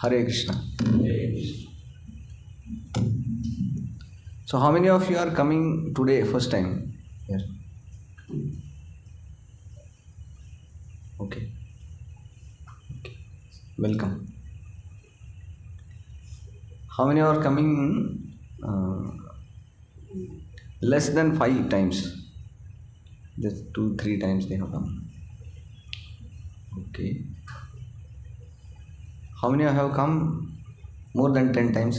Hare Krishna. So how many of you are coming today first time here? Okay. Welcome. How many are coming less than 5 times? Just 2-3 times they have come. Okay. How many have come more than 10 times?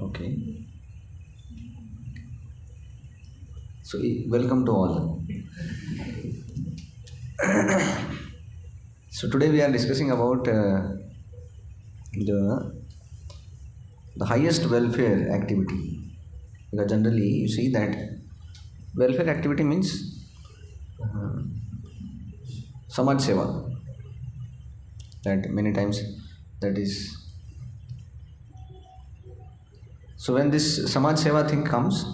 Okay. So welcome to all. So today we are discussing about the highest welfare activity. Because generally you see that welfare activity means Samaj Seva. That many times that is. So when this Samaj Seva thing comes,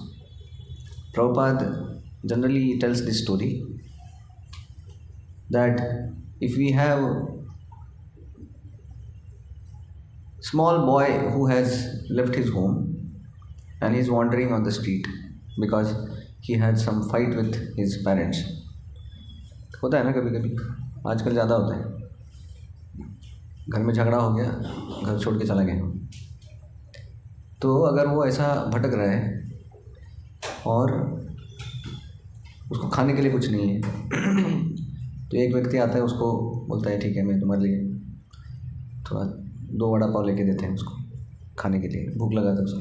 Prabhupada generally tells this story that if we have small boy who has left his home and is wandering on the street because he had some fight with his parents, होता है ना कभी कभी, आजकल ज़्यादा होता है, घर में झगड़ा हो गया, घर छोड़ के चला गया, तो अगर वो ऐसा भटक रहा है और उसको खाने के लिए कुछ नहीं है, तो एक व्यक्ति आता है, उसको बोलता है ठीक है मैं तुम्हारे लिए थोड़ा 2 वड़ा पाव लेके देते हैं उसको खाने के लिए, भूख लगा था उसको,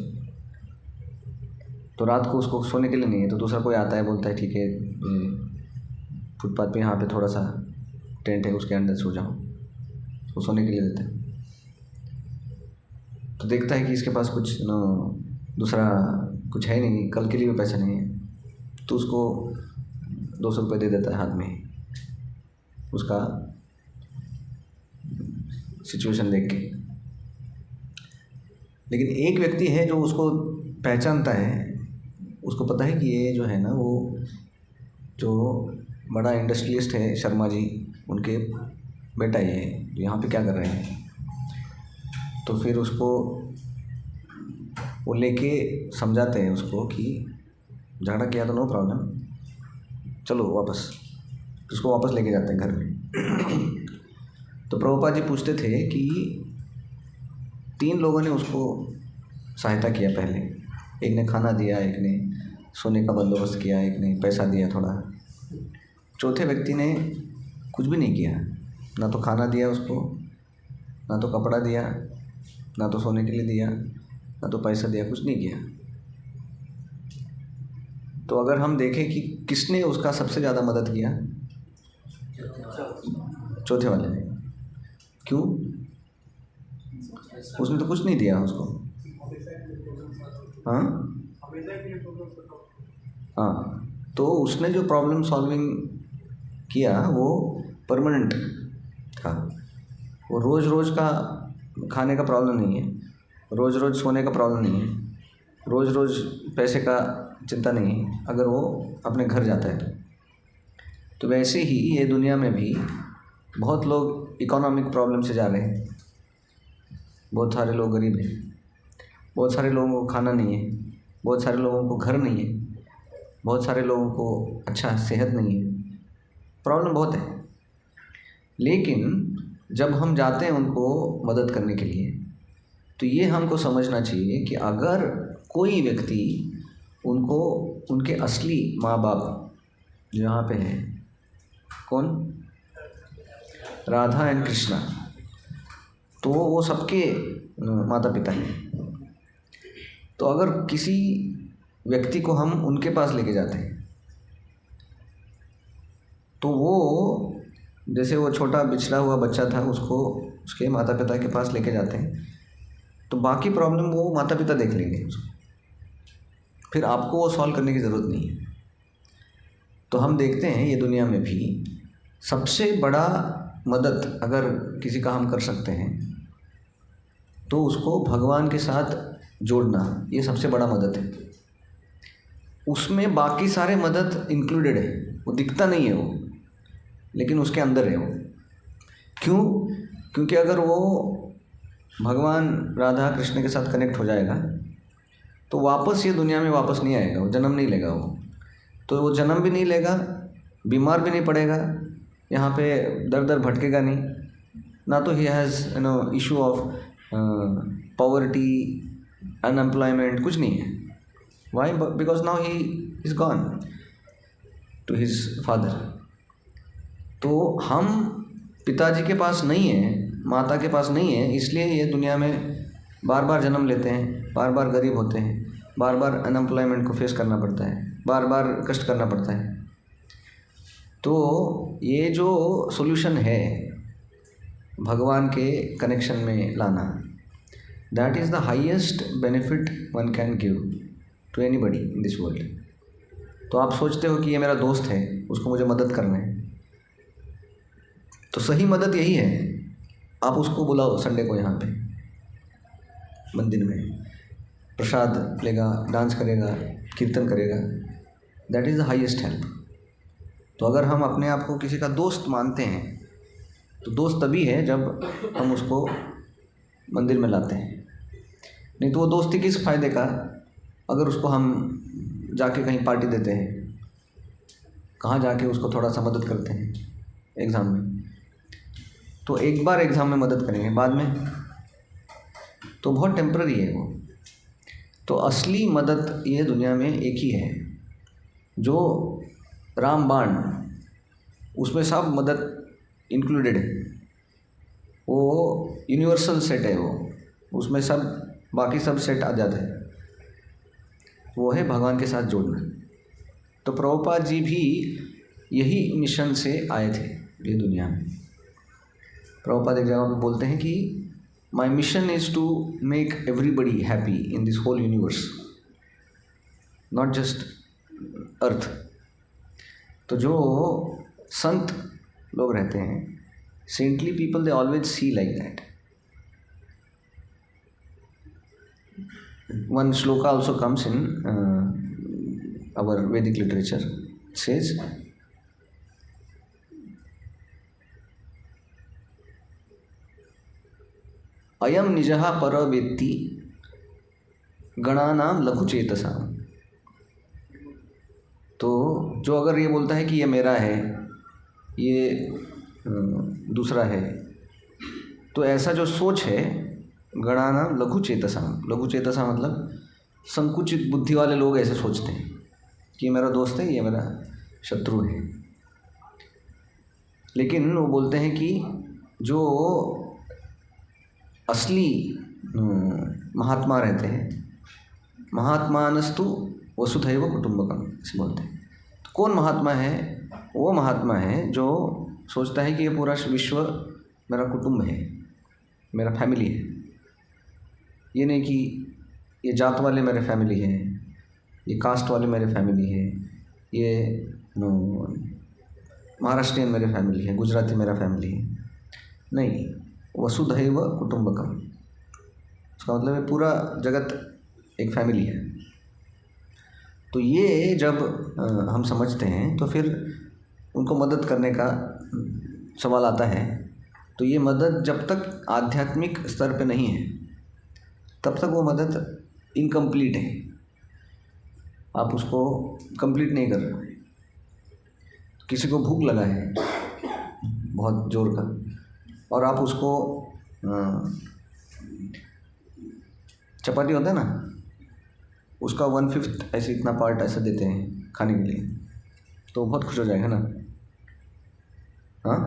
तो रात को उसको सोने के लिए नहीं है, तो दूसरा कोई आता है बोलता है ठीक है फुटपाथ पे यहाँ पे थोड़ा सा टेंट है उसके अंदर सो जाओ, उसको सोने के लिए देते हैं, तो देखता है कि इसके पास कुछ दूसरा कुछ है नहीं, कल के लिए भी पैसा नहीं है, तो उसको 200 रुपये दे देता है हाथ में उसका सिचुएशन देख के। लेकिन एक व्यक्ति है जो उसको पहचानता है, उसको पता है कि ये जो है ना वो जो बड़ा इंडस्ट्रियलिस्ट है शर्मा जी, उनके बेटा ये यहाँ पे क्या कर रहे हैं, तो फिर उसको वो लेके समझाते हैं उसको कि झगड़ा किया तो नो प्रॉब्लम, चलो वापस, उसको वापस लेके जाते हैं घर में। तो प्रभुपाद जी पूछते थे कि 3 लोगों ने उसको सहायता किया पहले, एक ने खाना दिया, एक ने सोने का बंदोबस्त किया, एक ने पैसा दिया थोड़ा, चौथे व्यक्ति ने कुछ भी नहीं किया, ना तो खाना दिया उसको, ना तो कपड़ा दिया, ना तो सोने के लिए दिया, ना तो पैसा दिया, कुछ नहीं किया। तो अगर हम देखें कि किसने उसका सबसे ज़्यादा मदद किया, चौथे वाले ने। क्यों? उसने तो कुछ नहीं दिया उसको। हाँ, तो उसने जो प्रॉब्लम सॉल्विंग किया वो परमानेंट था, वो रोज़ रोज़ का खाने का प्रॉब्लम नहीं है, रोज़ रोज़ सोने का प्रॉब्लम नहीं है, रोज़ रोज़ पैसे का चिंता नहीं है, अगर वो अपने घर जाता है तो वैसे ही ये दुनिया में भी बहुत लोग इकोनॉमिक प्रॉब्लम से जा रहे हैं, बहुत सारे लोग गरीब हैं, बहुत सारे लोगों को खाना नहीं है, बहुत सारे लोगों को घर नहीं है, बहुत सारे लोगों को अच्छा सेहत नहीं है, प्रॉब्लम बहुत है। लेकिन जब हम जाते हैं उनको मदद करने के लिए, तो ये हमको समझना चाहिए कि अगर कोई व्यक्ति उनको उनके असली माँ बाप जो यहाँ पे हैं, कौन, राधा एंड कृष्णा, तो वो सबके माता पिता हैं, तो अगर किसी व्यक्ति को हम उनके पास लेके जाते हैं, तो वो जैसे वो छोटा बिछड़ा हुआ बच्चा था, उसको उसके माता पिता के पास लेके जाते हैं, तो बाकी प्रॉब्लम वो माता पिता देख लेंगे उसको, फिर आपको वो सॉल्व करने की ज़रूरत नहीं है। तो हम देखते हैं ये दुनिया में भी सबसे बड़ा मदद अगर किसी का हम कर सकते हैं तो उसको भगवान के साथ जोड़ना, ये सबसे बड़ा मदद है। उसमें बाकी सारे मदद इंक्लूडेड है, वो दिखता नहीं है वो, लेकिन उसके अंदर है वो। क्यों? क्योंकि अगर वो भगवान राधा कृष्ण के साथ कनेक्ट हो जाएगा तो वापस ये दुनिया में वापस नहीं आएगा, वो जन्म नहीं लेगा। वो तो वो जन्म भी नहीं लेगा, बीमार भी नहीं पड़ेगा, यहाँ पे दर दर भटकेगा नहीं, ना तो he has issue of poverty, unemployment, कुछ नहीं है। Why? Because now he is gone to his father. तो हम पिताजी के पास नहीं हैं, माता के पास नहीं है, इसलिए ये दुनिया में बार बार जन्म लेते हैं, बार बार गरीब होते हैं, बार बार अनएम्प्लॉयमेंट को फेस करना पड़ता है, बार बार कष्ट करना पड़ता है। तो ये जो सॉल्यूशन है भगवान के कनेक्शन में लाना, that is the highest benefit one can give to anybody in this world. तो आप सोचते हो कि ये मेरा दोस्त है, उसको मुझे मदद करना है, तो सही मदद यही है, आप उसको बुलाओ संडे को यहाँ पे मंदिर में, प्रसाद लेगा, डांस करेगा, कीर्तन करेगा, that is the highest help. तो अगर हम अपने आप को किसी का दोस्त मानते हैं तो दोस्त तभी है जब हम उसको मंदिर में लाते हैं, नहीं तो वो दोस्ती किस फ़ायदे का अगर उसको हम जाके कहीं पार्टी देते हैं, कहाँ जाके उसको थोड़ा सा मदद करते हैं एग्ज़ाम में। तो एक बार एग्ज़ाम में मदद करेंगे, बाद में तो बहुत टेम्पररी है वो। तो असली मदद ये दुनिया में एक ही है, जो रामबाण, उसमें सब मदद इंक्लूडेड है, वो यूनिवर्सल सेट है, वो उसमें सब बाकी सब सेट आ जाता है, वो है भगवान के साथ जोड़ना। तो प्रभुपाद जी भी यही मिशन से आए थे ये दुनिया में। प्रभुपाद एक जगह पे बोलते हैं कि my mission is to make everybody happy in this whole universe, not just Earth. तो जो संत लोग रहते हैं, saintly people, they always see like that. One shloka also comes in our Vedic literature. It says, अयम निजः पर वेत्ति गणानां लघुचेतसां। तो जो अगर ये बोलता है कि ये मेरा है, ये दूसरा है, तो ऐसा जो सोच है, गणानां लघुचेतसां, लघुचेतसा मतलब संकुचित बुद्धि वाले लोग ऐसे सोचते हैं कि ये मेरा दोस्त है, ये मेरा शत्रु है। लेकिन वो बोलते हैं कि जो असली महात्मा रहते हैं, महात्मानस्तु वसुधैव कुटुम्बकम ऐसे बोलते हैं। तो कौन महात्मा है? वो महात्मा है जो सोचता है कि ये पूरा विश्व मेरा कुटुंब है, मेरा फैमिली है। ये नहीं कि ये जात वाले मेरे फैमिली है, ये कास्ट वाले मेरे फैमिली है, ये महाराष्ट्रियन मेरे फैमिली है, गुजराती मेरा फैमिली है। नहीं, वसुधैव कुटुम्बकम, उसका मतलब है पूरा जगत एक फैमिली है। तो ये जब हम समझते हैं तो फिर उनको मदद करने का सवाल आता है। तो ये मदद जब तक आध्यात्मिक स्तर पे नहीं है तब तक वो मदद इनकम्प्लीट है, आप उसको कंप्लीट नहीं कर रहे। किसी को भूख लगा है बहुत ज़ोर का, और आप उसको चपाती होता है ना, उसका 1/5 ऐसे इतना पार्ट ऐसे देते हैं खाने के लिए, तो बहुत खुश हो जाएगा ना। हाँ,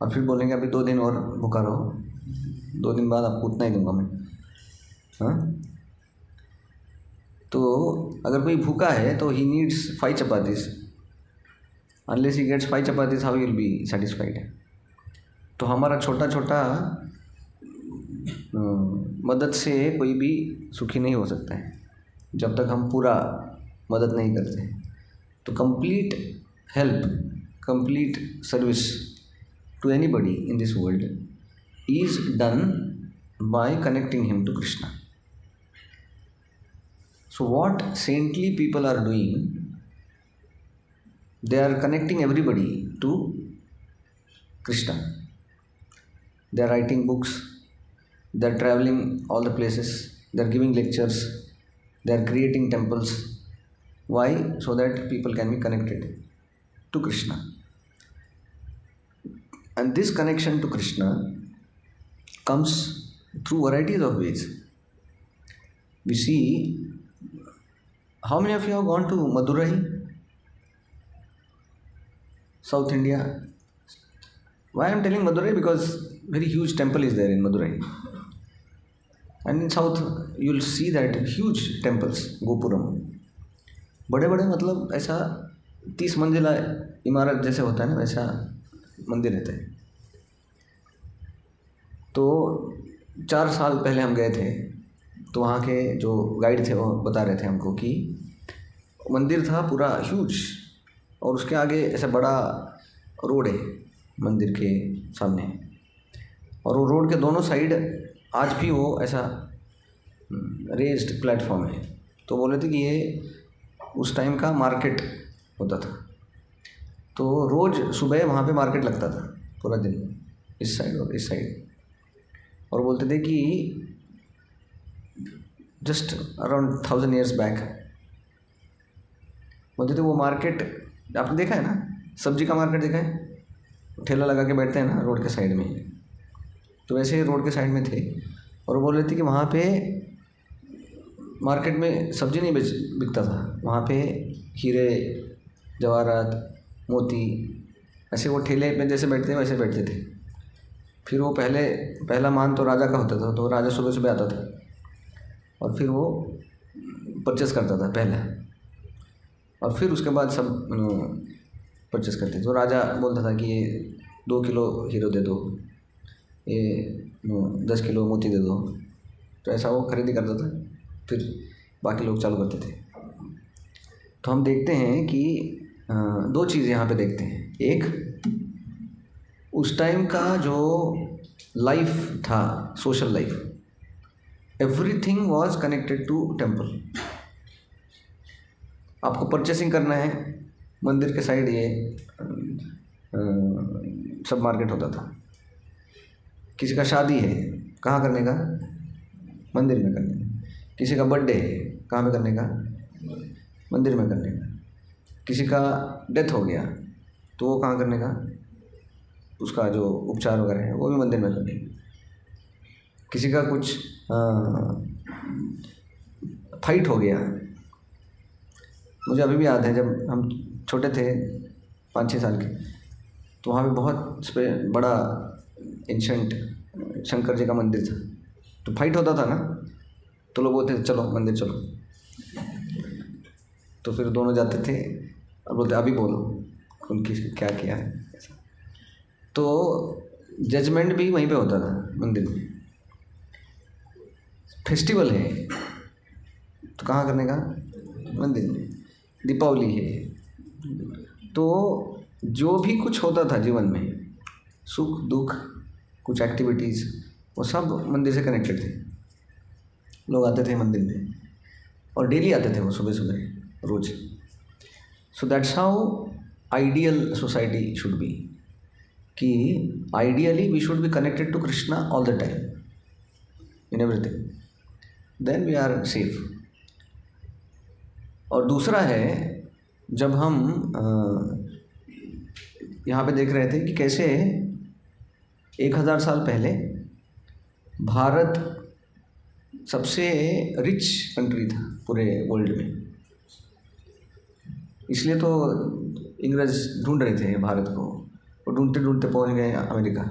और फिर बोलेंगे अभी 2 दिन और भूखा रहो, 2 दिन बाद आपको उतना ही दूंगा मैं। हाँ, तो अगर कोई भूखा है तो he needs 5 chapatis, unless he gets 5 chapatis how will be satisfied. तो हमारा छोटा छोटा मदद से कोई भी सुखी नहीं हो सकता है जब तक हम पूरा मदद नहीं करते। तो complete help, complete service to anybody in this world is done by connecting him to Krishna. So what saintly people are doing, they are connecting everybody to Krishna. They are writing books, they are traveling all the places, they are giving lectures, they are creating temples. Why? So that people can be connected to Krishna. And this connection to Krishna comes through varieties of ways. We see, how many of you have gone to Madurai, South India? Why I am telling Madurai? Because very huge temple is there in Madurai. And in South, you will see that huge temples, Gopuram. बड़े बड़े मतलब ऐसा 30 मंजिला इमारत जैसे होता है ना, वैसा मंदिर रहता है। तो 4 साल पहले हम गए थे, तो वहाँ के जो गाइड थे वो बता रहे थे हमको कि मंदिर था पूरा ह्यूज, और उसके आगे ऐसा बड़ा रोड है मंदिर के सामने, और वो रोड के दोनों साइड आज भी वो ऐसा रेज्ड प्लेटफॉर्म है। तो बोले थे कि ये उस टाइम का मार्केट होता था, तो रोज़ सुबह वहाँ पे मार्केट लगता था पूरा दिन, इस साइड और इस साइड। और बोलते थे कि जस्ट अराउंड 1000 years बैक बोलते थे वो मार्केट, आपने देखा है ना, सब्जी का मार्केट देखा है, ठेला लगा के बैठते हैं ना रोड के साइड में, तो वैसे ही रोड के साइड में थे। और बोल रहे थे कि वहाँ पे मार्केट में सब्जी नहीं बिकता था, वहाँ पे हीरे जवाहरात मोती ऐसे वो ठेले पे जैसे बैठते हैं वैसे बैठते थे। फिर वो पहला मान तो राजा का होता था, तो राजा सुबह सुबह आता था और फिर वो परचेस करता था पहला, और फिर उसके बाद सब परचेस करते थे। तो राजा बोलता था कि ये 2 किलो हीरो दे दो, ये 10 किलो मोती दे दो, तो ऐसा वो खरीदी करता था, फिर बाकी लोग चालू करते थे। तो हम देखते हैं कि 2 चीज़ें यहाँ पे देखते हैं। एक, उस टाइम का जो लाइफ था, social life, everything was connected to temple. आपको परचेसिंग करना है, मंदिर के साइड ये सब मार्केट होता था। किसी का शादी है, कहाँ करने का? मंदिर में करने का। किसी का बर्थडे है, कहाँ पे करने का? मंदिर में करने का। किसी का डेथ हो गया तो वो कहाँ करने का? उसका जो उपचार वगैरह है वो भी मंदिर में करने का। किसी का कुछ फाइट हो गया, मुझे अभी भी याद है जब हम छोटे थे 5-6 साल के, तो वहाँ पे बहुत बड़ा एंशंट शंकर जी का मंदिर था, तो फाइट होता था ना, तो लोग बोलते थे चलो मंदिर चलो, तो फिर दोनों जाते थे और बोलते अभी बोलो उनकी क्या किया है। तो जजमेंट भी वहीं पे होता था मंदिर में। फेस्टिवल है तो कहाँ करने का? मंदिर में। दीपावली है, तो जो भी कुछ होता था जीवन में, सुख दुख, कुछ एक्टिविटीज़, वो सब मंदिर से कनेक्टेड थे। लोग आते थे मंदिर में और डेली आते थे वो सुबह सुबह रोज। So that's how ideal society should be, कि ideally we should be connected to Krishna all the time in everything, then we are safe. और दूसरा है, जब हम यहाँ पे देख रहे थे कि कैसे 1000 साल पहले भारत सबसे रिच कंट्री था पूरे वर्ल्ड में, इसलिए तो इंग्रज ढूंढ रहे थे भारत को, और ढूंढते ढूंढते पहुँच गए अमेरिका।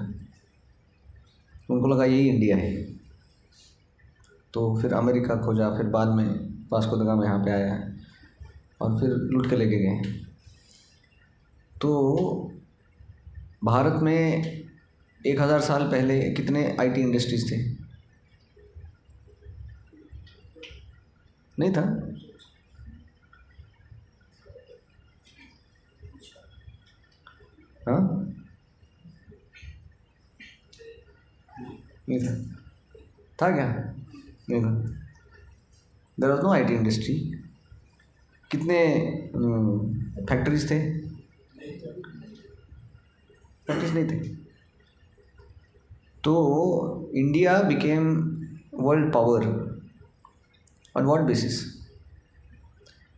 उनको लगा यही इंडिया है, तो फिर अमेरिका खोजा, फिर बाद में वास्को द गामा यहाँ पे आया और फिर लूट के लेके गए। तो भारत में 1000 साल पहले कितने आईटी इंडस्ट्रीज थे? नहीं था। हाँ, नहीं था। था क्या? नहीं था। There was no IT industry. कितने फैक्ट्रीज थे? प्रैक्टिस नहीं थे। तो India became world power on what basis?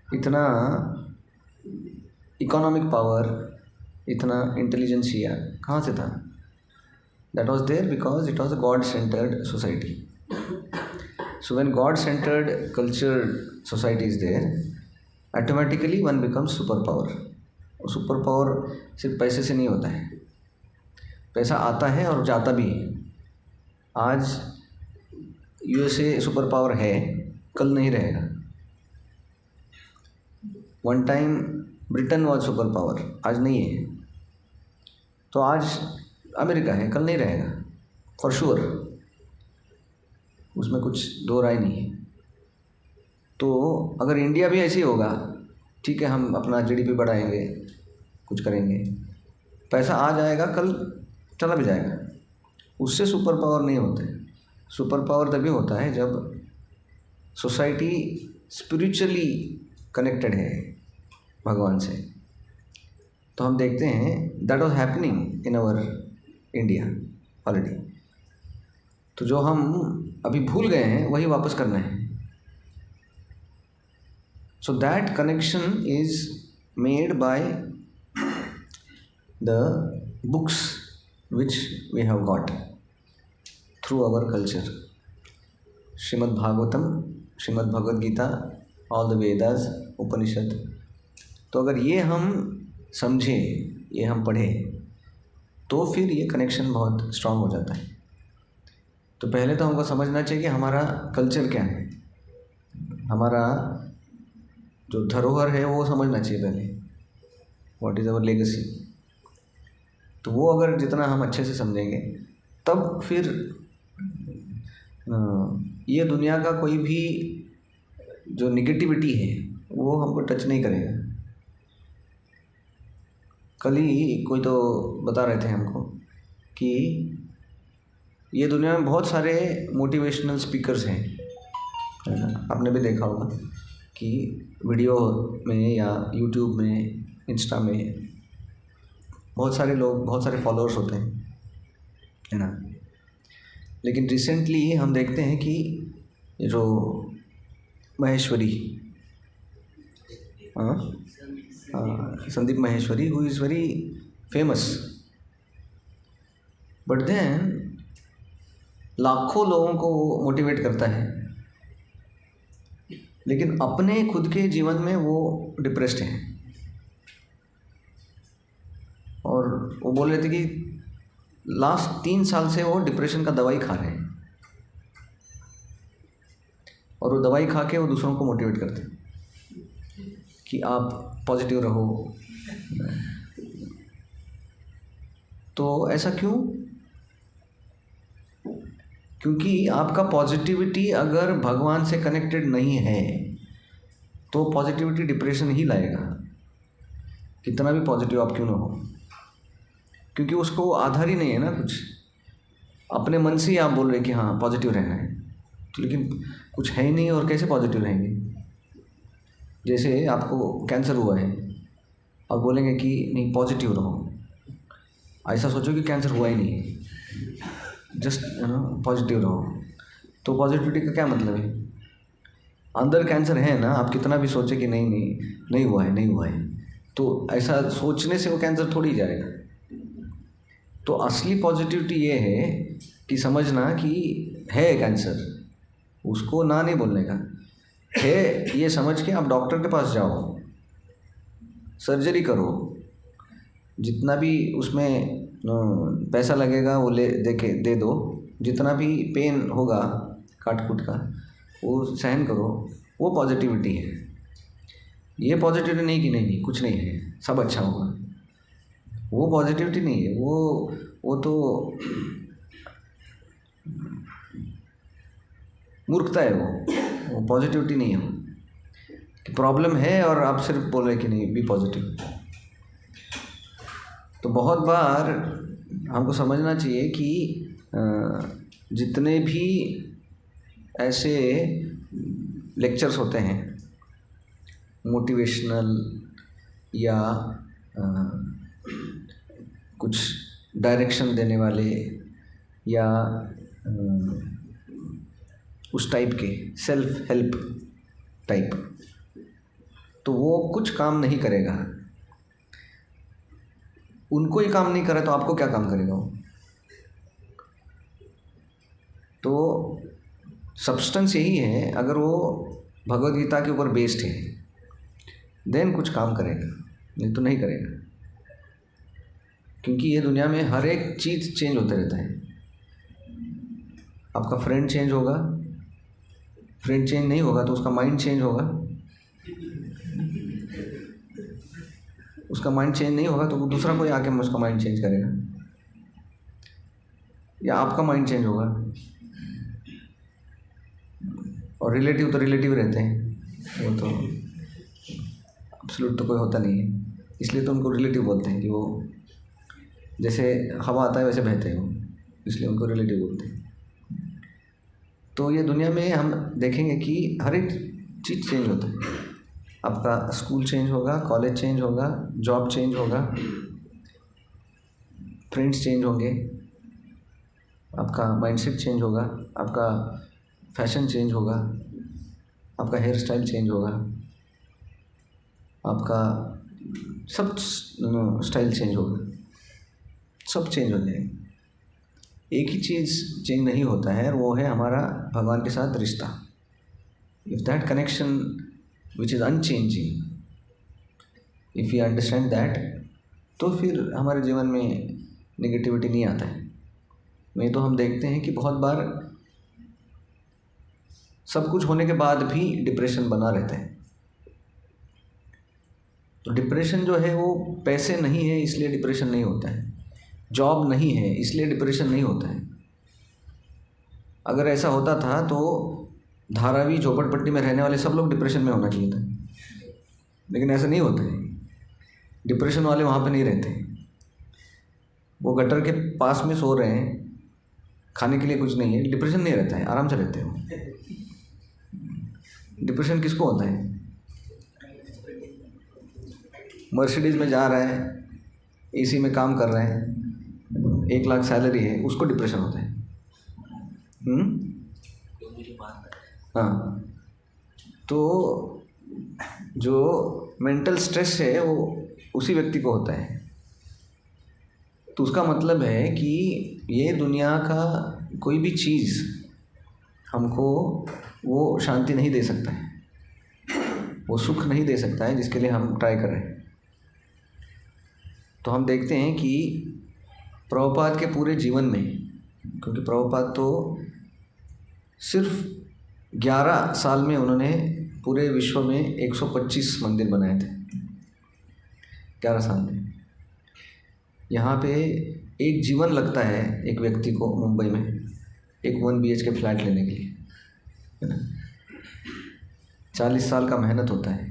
इतना इकोनॉमिक पावर, इतना इंटेलिजेंसिया कहाँ से था? That was there because it was a God centred society. So when God centred culture society is there, automatically one becomes super power. और super power सिर्फ पैसे से नहीं होता है, पैसा आता है और जाता भी है। आज यूएसए सुपर पावर है, कल नहीं रहेगा। One time Britain was super power, आज नहीं है। तो आज अमेरिका है, कल नहीं रहेगा फॉर श्योर, उसमें कुछ दो राय नहीं है। तो अगर इंडिया भी ऐसे ही होगा, ठीक है, हम अपना जीडीपी बढ़ाएंगे, कुछ करेंगे, पैसा आ जाएगा, कल चला भी जाएगा, उससे सुपर पावर नहीं होते। सुपर पावर तभी होता है जब सोसाइटी स्पिरिचुअली कनेक्टेड है भगवान से। तो हम देखते हैं that was happening in our India already. तो जो हम अभी भूल गए हैं वही वापस करना है। So that connection is made by the books which we have got through our culture. Shrimad Bhagavatam, Shrimad Bhagavad Gita, all the Vedas, Upanishad. तो अगर ये हम समझे, ये हम पढ़े, तो फिर ये कनेक्शन बहुत स्ट्रांग हो जाता है। तो पहले तो हमको समझना चाहिए कि हमारा कल्चर क्या है, हमारा जो धरोहर है वो समझना चाहिए पहले, व्हाट इज़ अवर लेगेसी। तो वो अगर जितना हम अच्छे से समझेंगे, तब फिर ये दुनिया का कोई भी जो निगेटिविटी है वो हमको टच नहीं करेगा। कल ही कोई तो बता रहे थे हमको कि ये दुनिया में बहुत सारे मोटिवेशनल स्पीकर्स हैं, है ना? आपने भी देखा होगा कि वीडियो में या यूट्यूब में, इंस्टा में बहुत सारे लोग, बहुत सारे फॉलोअर्स होते हैं, है ना? लेकिन रिसेंटली हम देखते हैं कि जो Maheshwari, Sandeep Maheshwari, who is very famous, but then लाखों लोगों को मोटिवेट करता है, लेकिन अपने खुद के जीवन में वो डिप्रेस्ड है। और वो बोल रहे थे कि लास्ट 3 साल से वो डिप्रेशन का दवाई खा रहे हैं, और वो दवाई खा के वो दूसरों को मोटिवेट करते हैं कि आप पॉजिटिव रहो। तो ऐसा क्यों? क्योंकि आपका पॉजिटिविटी अगर भगवान से कनेक्टेड नहीं है तो पॉजिटिविटी डिप्रेशन ही लाएगा, कितना भी पॉजिटिव आप क्यों ना हो, क्योंकि उसको आधार ही नहीं है ना कुछ। अपने मन से ही आप बोल रहे हैं कि हाँ पॉजिटिव रहना है, तो लेकिन कुछ है ही नहीं, और कैसे पॉजिटिव रहेंगे? जैसे आपको कैंसर हुआ है, आप बोलेंगे कि नहीं पॉजिटिव रहो, ऐसा सोचो कि कैंसर हुआ ही नहीं है, जस्ट पॉजिटिव रहो। तो पॉजिटिविटी का क्या मतलब है? अंदर कैंसर है ना, आप कितना भी सोचे कि नहीं नहीं नहीं हुआ है, नहीं हुआ है, तो ऐसा सोचने से वो कैंसर थोड़ी जाएगा। तो असली पॉजिटिविटी ये है कि समझना कि है कैंसर, उसको ना नहीं बोलने का है, ये समझ के आप डॉक्टर के पास जाओ, सर्जरी करो, जितना भी उसमें पैसा लगेगा वो दे दो, जितना भी पेन होगा काट कूट का वो सहन करो, वो पॉजिटिविटी है। ये पॉजिटिविटी नहीं कि नहीं कुछ नहीं है, सब अच्छा होगा, वो पॉजिटिविटी नहीं है। वो तो मूर्खता है, वो पॉजिटिविटी नहीं है। कि प्रॉब्लम है और आप सिर्फ बोल रहे कि नहीं बी पॉजिटिव। तो बहुत बार हमको समझना चाहिए कि जितने भी ऐसे लेक्चर्स होते हैं मोटिवेशनल या कुछ डायरेक्शन देने वाले या उस टाइप के सेल्फ हेल्प टाइप, तो वो कुछ काम नहीं करेगा। उनको ही काम नहीं करे तो आपको क्या काम करेगा वो? तो सब्सटेंस यही है, अगर वो भगवद गीता के ऊपर बेस्ड है देन कुछ काम करेगा, नहीं तो नहीं करेगा। क्योंकि ये दुनिया में हर एक चीज़ चेंज होते रहता है। आपका फ्रेंड चेंज होगा, फ्रेंड चेंज नहीं होगा तो उसका माइंड चेंज होगा, उसका माइंड चेंज नहीं होगा तो दूसरा कोई आके उसका माइंड चेंज करेगा, या आपका माइंड चेंज होगा। और रिलेटिव तो रिलेटिव रहते हैं, वो तो एब्सोल्यूट तो कोई होता नहीं है, इसलिए तो उनको रिलेटिव बोलते हैं कि वो जैसे हवा आता है वैसे बहते हैं वो, इसलिए उनको रिलेटिव बोलते हैं। तो ये दुनिया में हम देखेंगे कि हर एक चीज़ चेंज होता है। आपका स्कूल चेंज होगा, कॉलेज चेंज होगा, जॉब चेंज होगा, फ्रेंड्स चेंज होंगे, आपका माइंडसेट चेंज होगा, आपका फैशन चेंज होगा, आपका हेयर स्टाइल चेंज होगा, आपका सब स्टाइल चेंज होगा, सब चेंज हो जाएगा। एक ही चीज़ चेंज नहीं होता है, वो है हमारा भगवान के साथ रिश्ता। If that connection which is unchanging, if you understand that, तो फिर हमारे जीवन में नेगेटिविटी नहीं आता है। नहीं तो हम देखते हैं कि बहुत बार सब कुछ होने के बाद भी डिप्रेशन बना रहता है। तो डिप्रेशन जो है वो पैसे नहीं है इसलिए डिप्रेशन नहीं होता है, जॉब नहीं है इसलिए डिप्रेशन नहीं होता है। अगर ऐसा होता था तो धारावी झोपड़पट्टी में रहने वाले सब लोग डिप्रेशन में होना चाहिए था, लेकिन ऐसा नहीं होता है। डिप्रेशन वाले वहाँ पे नहीं रहते, वो गटर के पास में सो रहे हैं, खाने के लिए कुछ नहीं है, डिप्रेशन नहीं रहता है, आराम से रहते हो। डिप्रेशन किसको होता है? मर्सिडीज़ में जा रहा है, एसी में काम कर रहे हैं, 1 लाख सैलरी है, उसको डिप्रेशन होता है। हाँ, तो जो मेंटल स्ट्रेस है वो उसी व्यक्ति को होता है। तो उसका मतलब है कि ये दुनिया का कोई भी चीज़ हमको वो शांति नहीं दे सकता है, वो सुख नहीं दे सकता है जिसके लिए हम ट्राई कर रहे हैं। तो हम देखते हैं कि प्रभुपाद के पूरे जीवन में, क्योंकि प्रभुपाद तो सिर्फ 11 साल में उन्होंने पूरे विश्व में 125 मंदिर बनाए थे, 11 साल में। यहाँ पे एक जीवन लगता है एक व्यक्ति को मुंबई में एक 1 BHK फ्लैट लेने के लिए, है ना। 40 साल का मेहनत होता है,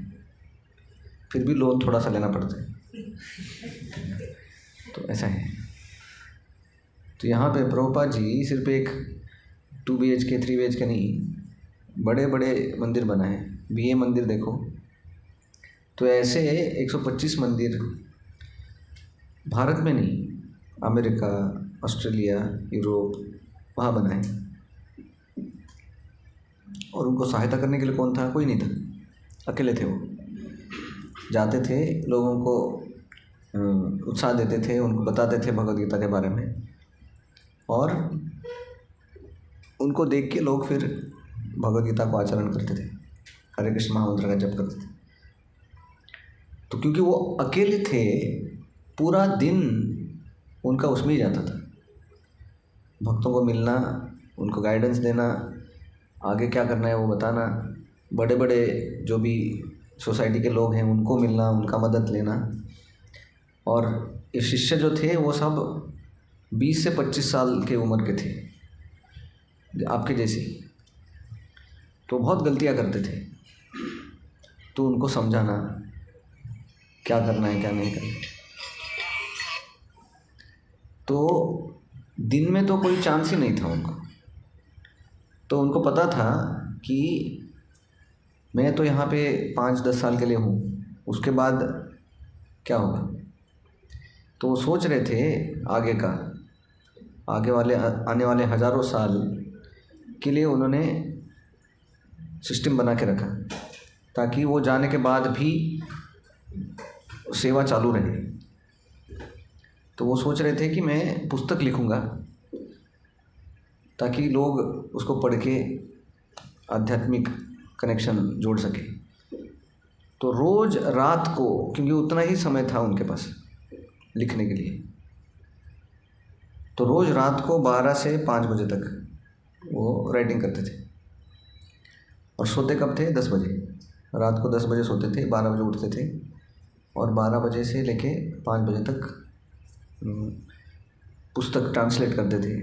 फिर भी लोन थोड़ा सा लेना पड़ता है। तो ऐसा है। तो यहाँ पे प्रभुपाद जी सिर्फ एक 2 BHK 3 BHK नहीं, बड़े बड़े मंदिर बनाए। भी ये मंदिर देखो, तो ऐसे 125 मंदिर भारत में नहीं, अमेरिका, ऑस्ट्रेलिया, यूरोप, वहाँ बनाए। और उनको सहायता करने के लिए कौन था? कोई नहीं था, अकेले थे वो। जाते थे, लोगों को उत्साह देते थे, उनको बताते थे भगवद गीता के बारे में, और उनको देख के लोग फिर भगवद गीता को आचरण करते थे, हरे कृष्ण महामंत्र का जप करते थे। तो क्योंकि वो अकेले थे, पूरा दिन उनका उसमें ही जाता था, भक्तों को मिलना, उनको गाइडेंस देना, आगे क्या करना है वो बताना, बड़े बड़े जो भी सोसाइटी के लोग हैं उनको मिलना, उनका मदद लेना। और ये शिष्य जो थे वो सब 20 से 25 साल के उम्र के थे, आपके जैसे। तो बहुत गलतियाँ करते थे, तो उनको समझाना क्या करना है क्या नहीं करना। तो दिन में तो कोई चांस ही नहीं था उनको। तो उनको पता था कि मैं तो यहाँ पे 5-10 साल के लिए हूँ, उसके बाद क्या होगा। तो वो सोच रहे थे आने वाले हज़ारों साल के लिए उन्होंने सिस्टम बना के रखा ताकि वो जाने के बाद भी सेवा चालू रहे। तो वो सोच रहे थे कि मैं पुस्तक लिखूँगा ताकि लोग उसको पढ़ के आध्यात्मिक कनेक्शन जोड़ सके। तो रोज़ रात को, क्योंकि उतना ही समय था उनके पास लिखने के लिए, तो रोज़ रात को 12 से 5 बजे तक वो राइटिंग करते थे। और सोते कब थे? 10 बजे। रात को 10 बजे सोते थे, 12 बजे उठते थे और 12 बजे से लेके 5 बजे तक पुस्तक ट्रांसलेट करते थे।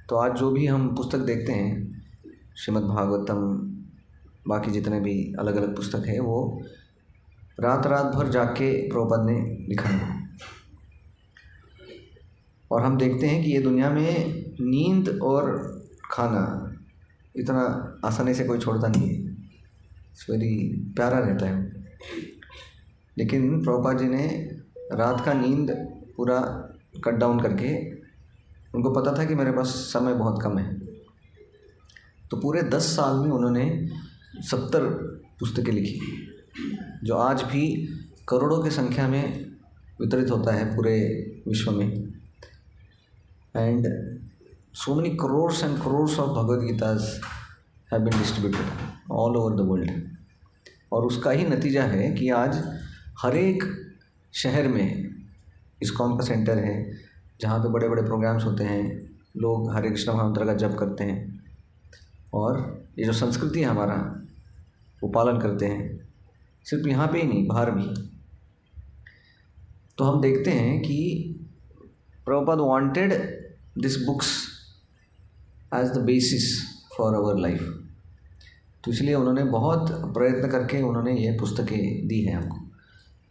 तो आज जो भी हम पुस्तक देखते हैं, श्रीमद् भागवतम, बाकी जितने भी अलग अलग पुस्तक है, वो रात भर जाग के प्रभुपाद ने लिखा है। और हम देखते हैं कि ये दुनिया में नींद और खाना इतना आसानी से कोई छोड़ता नहीं है, इट्स वेरी प्यारा रहता है। लेकिन प्रभुपाद जी ने रात का नींद पूरा कट डाउन करके, उनको पता था कि मेरे पास समय बहुत कम है, तो पूरे 10 साल में उन्होंने 70 पुस्तकें लिखी, जो आज भी करोड़ों की संख्या में वितरित होता है पूरे विश्व में। And so many crores and crores of Bhagavad Gitas have been distributed all over the world। और उसका ही नतीजा है कि आज हर एक शहर में ISKCON का सेंटर है, जहाँ पे बड़े बड़े प्रोग्राम्स होते हैं, लोग हरे कृष्ण महामंत्र का जप करते हैं और ये जो संस्कृति है हमारा, वो पालन करते हैं, सिर्फ यहाँ पे ही नहीं, बाहर भी। तो हम देखते हैं कि Prabhupada wanted this books as the basis for our life. तो इसलिए उन्होंने बहुत प्रयत्न करके उन्होंने ये पुस्तकें दी हैं हमको।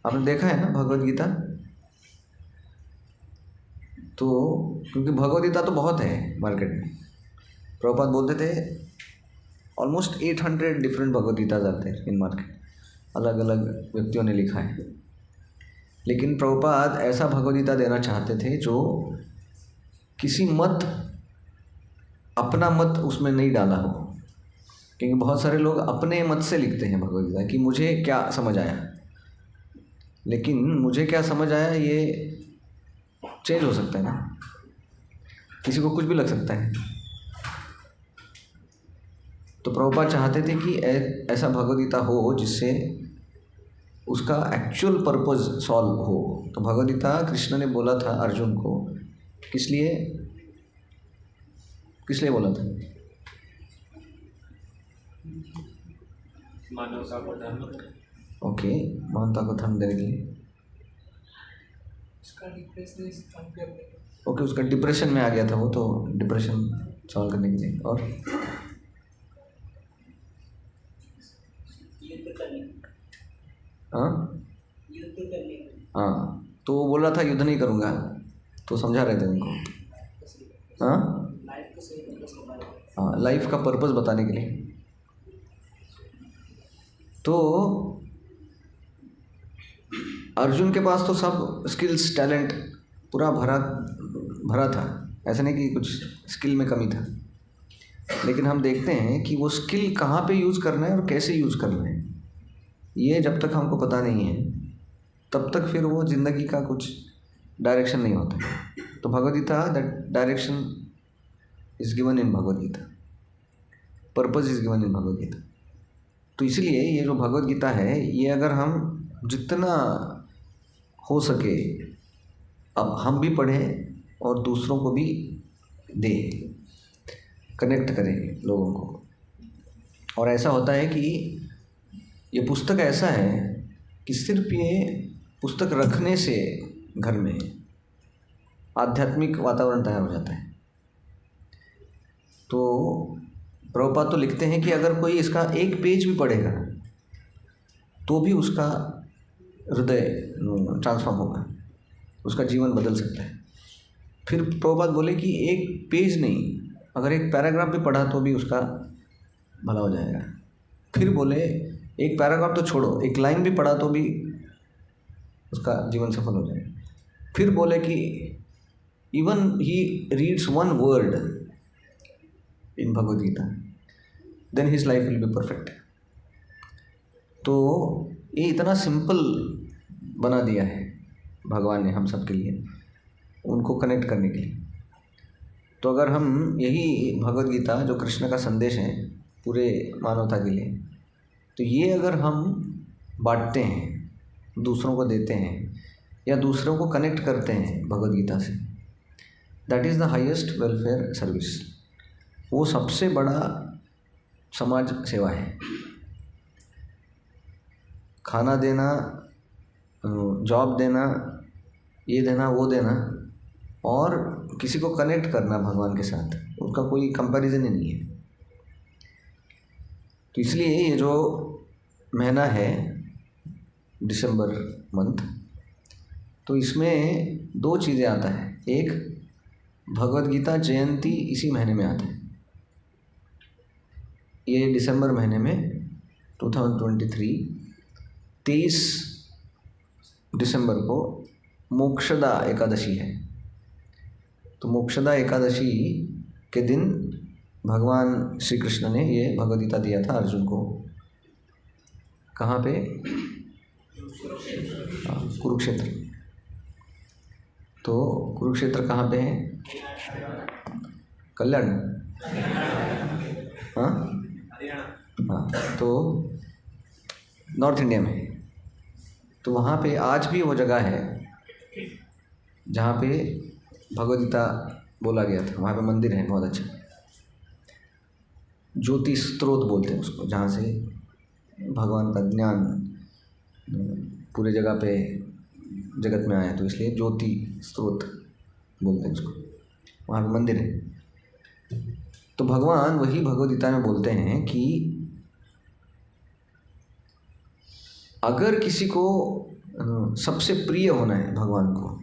आपने देखा है ना भगवद गीता, तो क्योंकि भगवद गीता तो बहुत है मार्केट में, प्रभुपाद बोलते थे ऑलमोस्ट 800 डिफरेंट भगवद गीताज आते हैं इन मार्केट, अलग अलग व्यक्तियों ने लिखा है। लेकिन प्रभुपाद ऐसा भगवद गीता देना चाहते थे जो किसी अपना मत उसमें नहीं डाला हो, क्योंकि बहुत सारे लोग अपने मत से लिखते हैं भगवद गीता कि मुझे क्या समझ आया, लेकिन मुझे क्या समझ आया ये चेंज हो सकता है ना, किसी को कुछ भी लग सकता है। तो प्रभुपाद चाहते थे कि ऐसा भगवद गीता हो जिससे उसका एक्चुअल पर्पस सॉल्व हो। तो भगवद गीता कृष्ण ने बोला था अर्जुन को, किस लिए बोला था? मानवता को धर्म, ओके, मानवता को धर्म देने के लिए, ओके, उसका डिप्रेशन में आ गया था वो, तो डिप्रेशन सॉल्व करने के लिए। और हाँ, तो वो बोल रहा था युद्ध नहीं करूँगा, तो समझा रहे थे उनको, हाँ, लाइफ का पर्पस बताने के लिए। तो अर्जुन के पास तो सब स्किल्स, टैलेंट पूरा भरा था, ऐसा नहीं कि कुछ स्किल में कमी था, लेकिन हम देखते हैं कि वो स्किल कहाँ पे यूज़ करना है और कैसे यूज़ करना है, ये जब तक हमको पता नहीं है तब तक फिर वो ज़िंदगी का कुछ डायरेक्शन नहीं होता। तो Bhagavad Gita, that direction is given in Bhagavad Gita, purpose is given in Bhagavad Gita. तो इसलिए ये जो भगवद गीता है, ये अगर हम जितना हो सके अब हम भी पढ़ें और दूसरों को भी दें, कनेक्ट करें लोगों को। और ऐसा होता है कि ये पुस्तक ऐसा है कि सिर्फ ये पुस्तक रखने से घर में आध्यात्मिक वातावरण तैयार हो जाता है। तो प्रभुपाद तो लिखते हैं कि अगर कोई इसका एक पेज भी पढ़ेगा तो भी उसका हृदय ट्रांसफॉर्म होगा, उसका जीवन बदल सकता है। फिर प्रभुपाद बोले कि एक पेज नहीं, अगर एक पैराग्राफ भी पढ़ा तो भी उसका भला हो जाएगा। फिर बोले एक पैराग्राफ तो छोड़ो, एक लाइन भी पढ़ा तो भी उसका जीवन सफल हो जाएगा। फिर बोले कि even he reads one word in Bhagavad Gita, then his life will be perfect. तो ये इतना सिंपल बना दिया है भगवान ने हम सब के लिए, उनको कनेक्ट करने के लिए। तो अगर हम यही भगवद गीता जो कृष्ण का संदेश है पूरे मानवता के लिए, तो ये अगर हम बांटते हैं, दूसरों को देते हैं या दूसरों को कनेक्ट करते हैं भगवद गीता से, that is the highest welfare service. वो सबसे बड़ा समाज सेवा है। खाना देना, जॉब देना, ये देना वो देना, और किसी को कनेक्ट करना भगवान के साथ, उसका कोई कंपैरिजन ही नहीं है। तो इसलिए ये जो महीना है दिसंबर मंथ, तो इसमें दो चीज़ें आता है। एक, भगवद गीता जयंती इसी महीने में आता है। ये दिसंबर महीने में 2023 23 दिसंबर को मोक्षदा एकादशी है। तो मोक्षदा एकादशी के दिन भगवान श्री कृष्ण ने ये भगवद गीता दिया था अर्जुन को। कहाँ पे? कुरुक्षेत्र। तो कुरुक्षेत्र कहाँ पे है? कल्याण। हाँ हाँ, तो नॉर्थ इंडिया में। तो वहाँ पे आज भी वो जगह है जहाँ पे भगवद गीता बोला गया था। वहाँ पे मंदिर है बहुत अच्छा, ज्योति स्रोत बोलते हैं उसको, जहाँ से भगवान का ज्ञान पूरे जगह पे जगत में आया, तो इसलिए ज्योति स्रोत बोलते हैं उसको। वहाँ पे मंदिर है। तो भगवान वही भगवद गीता में बोलते हैं कि अगर किसी को सबसे प्रिय होना है भगवान को,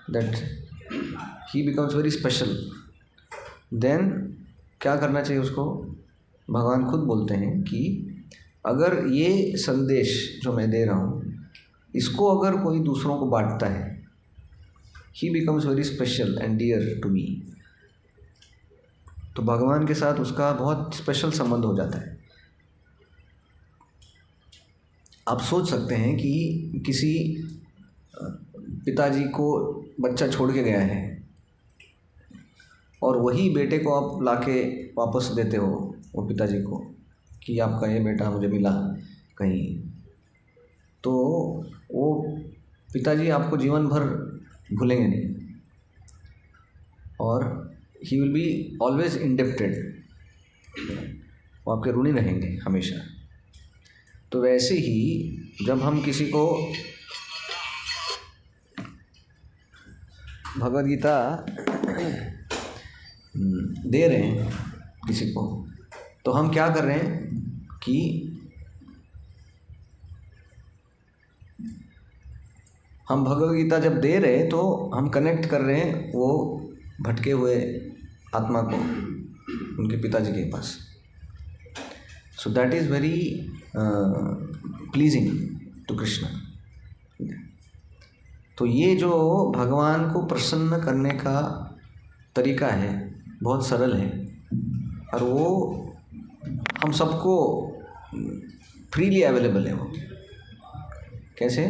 that he becomes very special, then क्या करना चाहिए उसको? भगवान खुद बोलते हैं कि अगर ये संदेश जो मैं दे रहा हूँ, इसको अगर कोई दूसरों को बांटता है, he becomes very special and dear to me. तो भगवान के साथ उसका बहुत स्पेशल संबंध हो जाता है। आप सोच सकते हैं कि किसी पिताजी को बच्चा छोड़ के गया है और वही बेटे को आप लाके वापस देते हो वो पिताजी को कि आपका ये बेटा मुझे मिला कहीं, तो वो पिताजी आपको जीवन भर भूलेंगे नहीं और he will be always indebted, वो आपके ऋणी रहेंगे हमेशा। तो वैसे ही जब हम किसी को भगवद गीता दे रहे हैं किसी को, तो हम क्या कर रहे हैं कि हम भगवद गीता जब दे रहे हैं तो हम कनेक्ट कर रहे हैं वो भटके हुए आत्मा को उनके पिताजी के पास। So that is very pleasing to Krishna. तो ये जो भगवान को प्रसन्न करने का तरीका है बहुत सरल है, और वो हम सबको फ्रीली अवेलेबल है। वो कैसे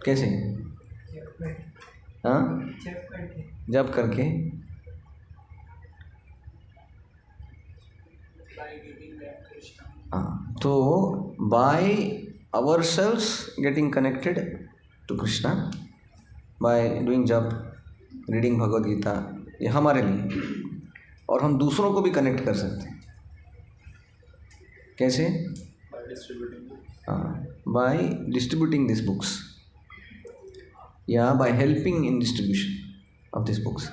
कैसे? हाँ, जब करके हाँ, तो by our selves getting connected to Krishna, by doing jap, reading Bhagavad Gita, ये हमारे लिए। और हम दूसरों को भी कनेक्ट कर सकते हैं। कैसे? हाँ, बाय डिस्ट्रीब्यूटिंग दिस बुक्स या by helping in distribution of this books.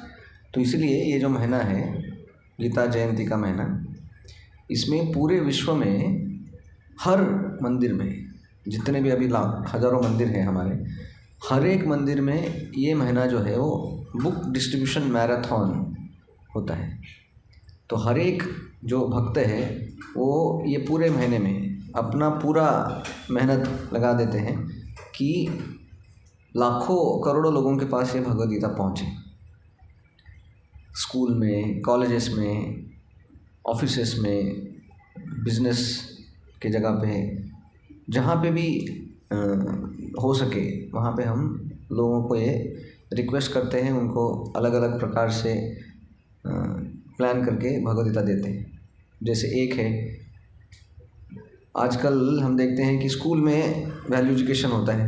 तो इसलिए ये जो महीना है गीता जयंती का महीना, इसमें पूरे विश्व में हर मंदिर में, जितने भी अभी हज़ारों मंदिर हैं हमारे, हर एक मंदिर में ये महीना जो है वो बुक डिस्ट्रीब्यूशन मैराथन होता है। तो हर एक जो भक्त है वो ये पूरे महीने में अपना पूरा मेहनत लगा देते हैं कि लाखों करोड़ों लोगों के पास ये भगवद गीता पहुँचे। स्कूल में, कॉलेजेस में, ऑफिसेस में, बिजनेस के जगह पे, जहाँ पे भी हो सके वहाँ पे हम लोगों को ये रिक्वेस्ट करते हैं, उनको अलग अलग प्रकार से प्लान करके भगवद गीता देते हैं। जैसे एक है, आजकल हम देखते हैं कि स्कूल में वैल्यू एजुकेशन होता है।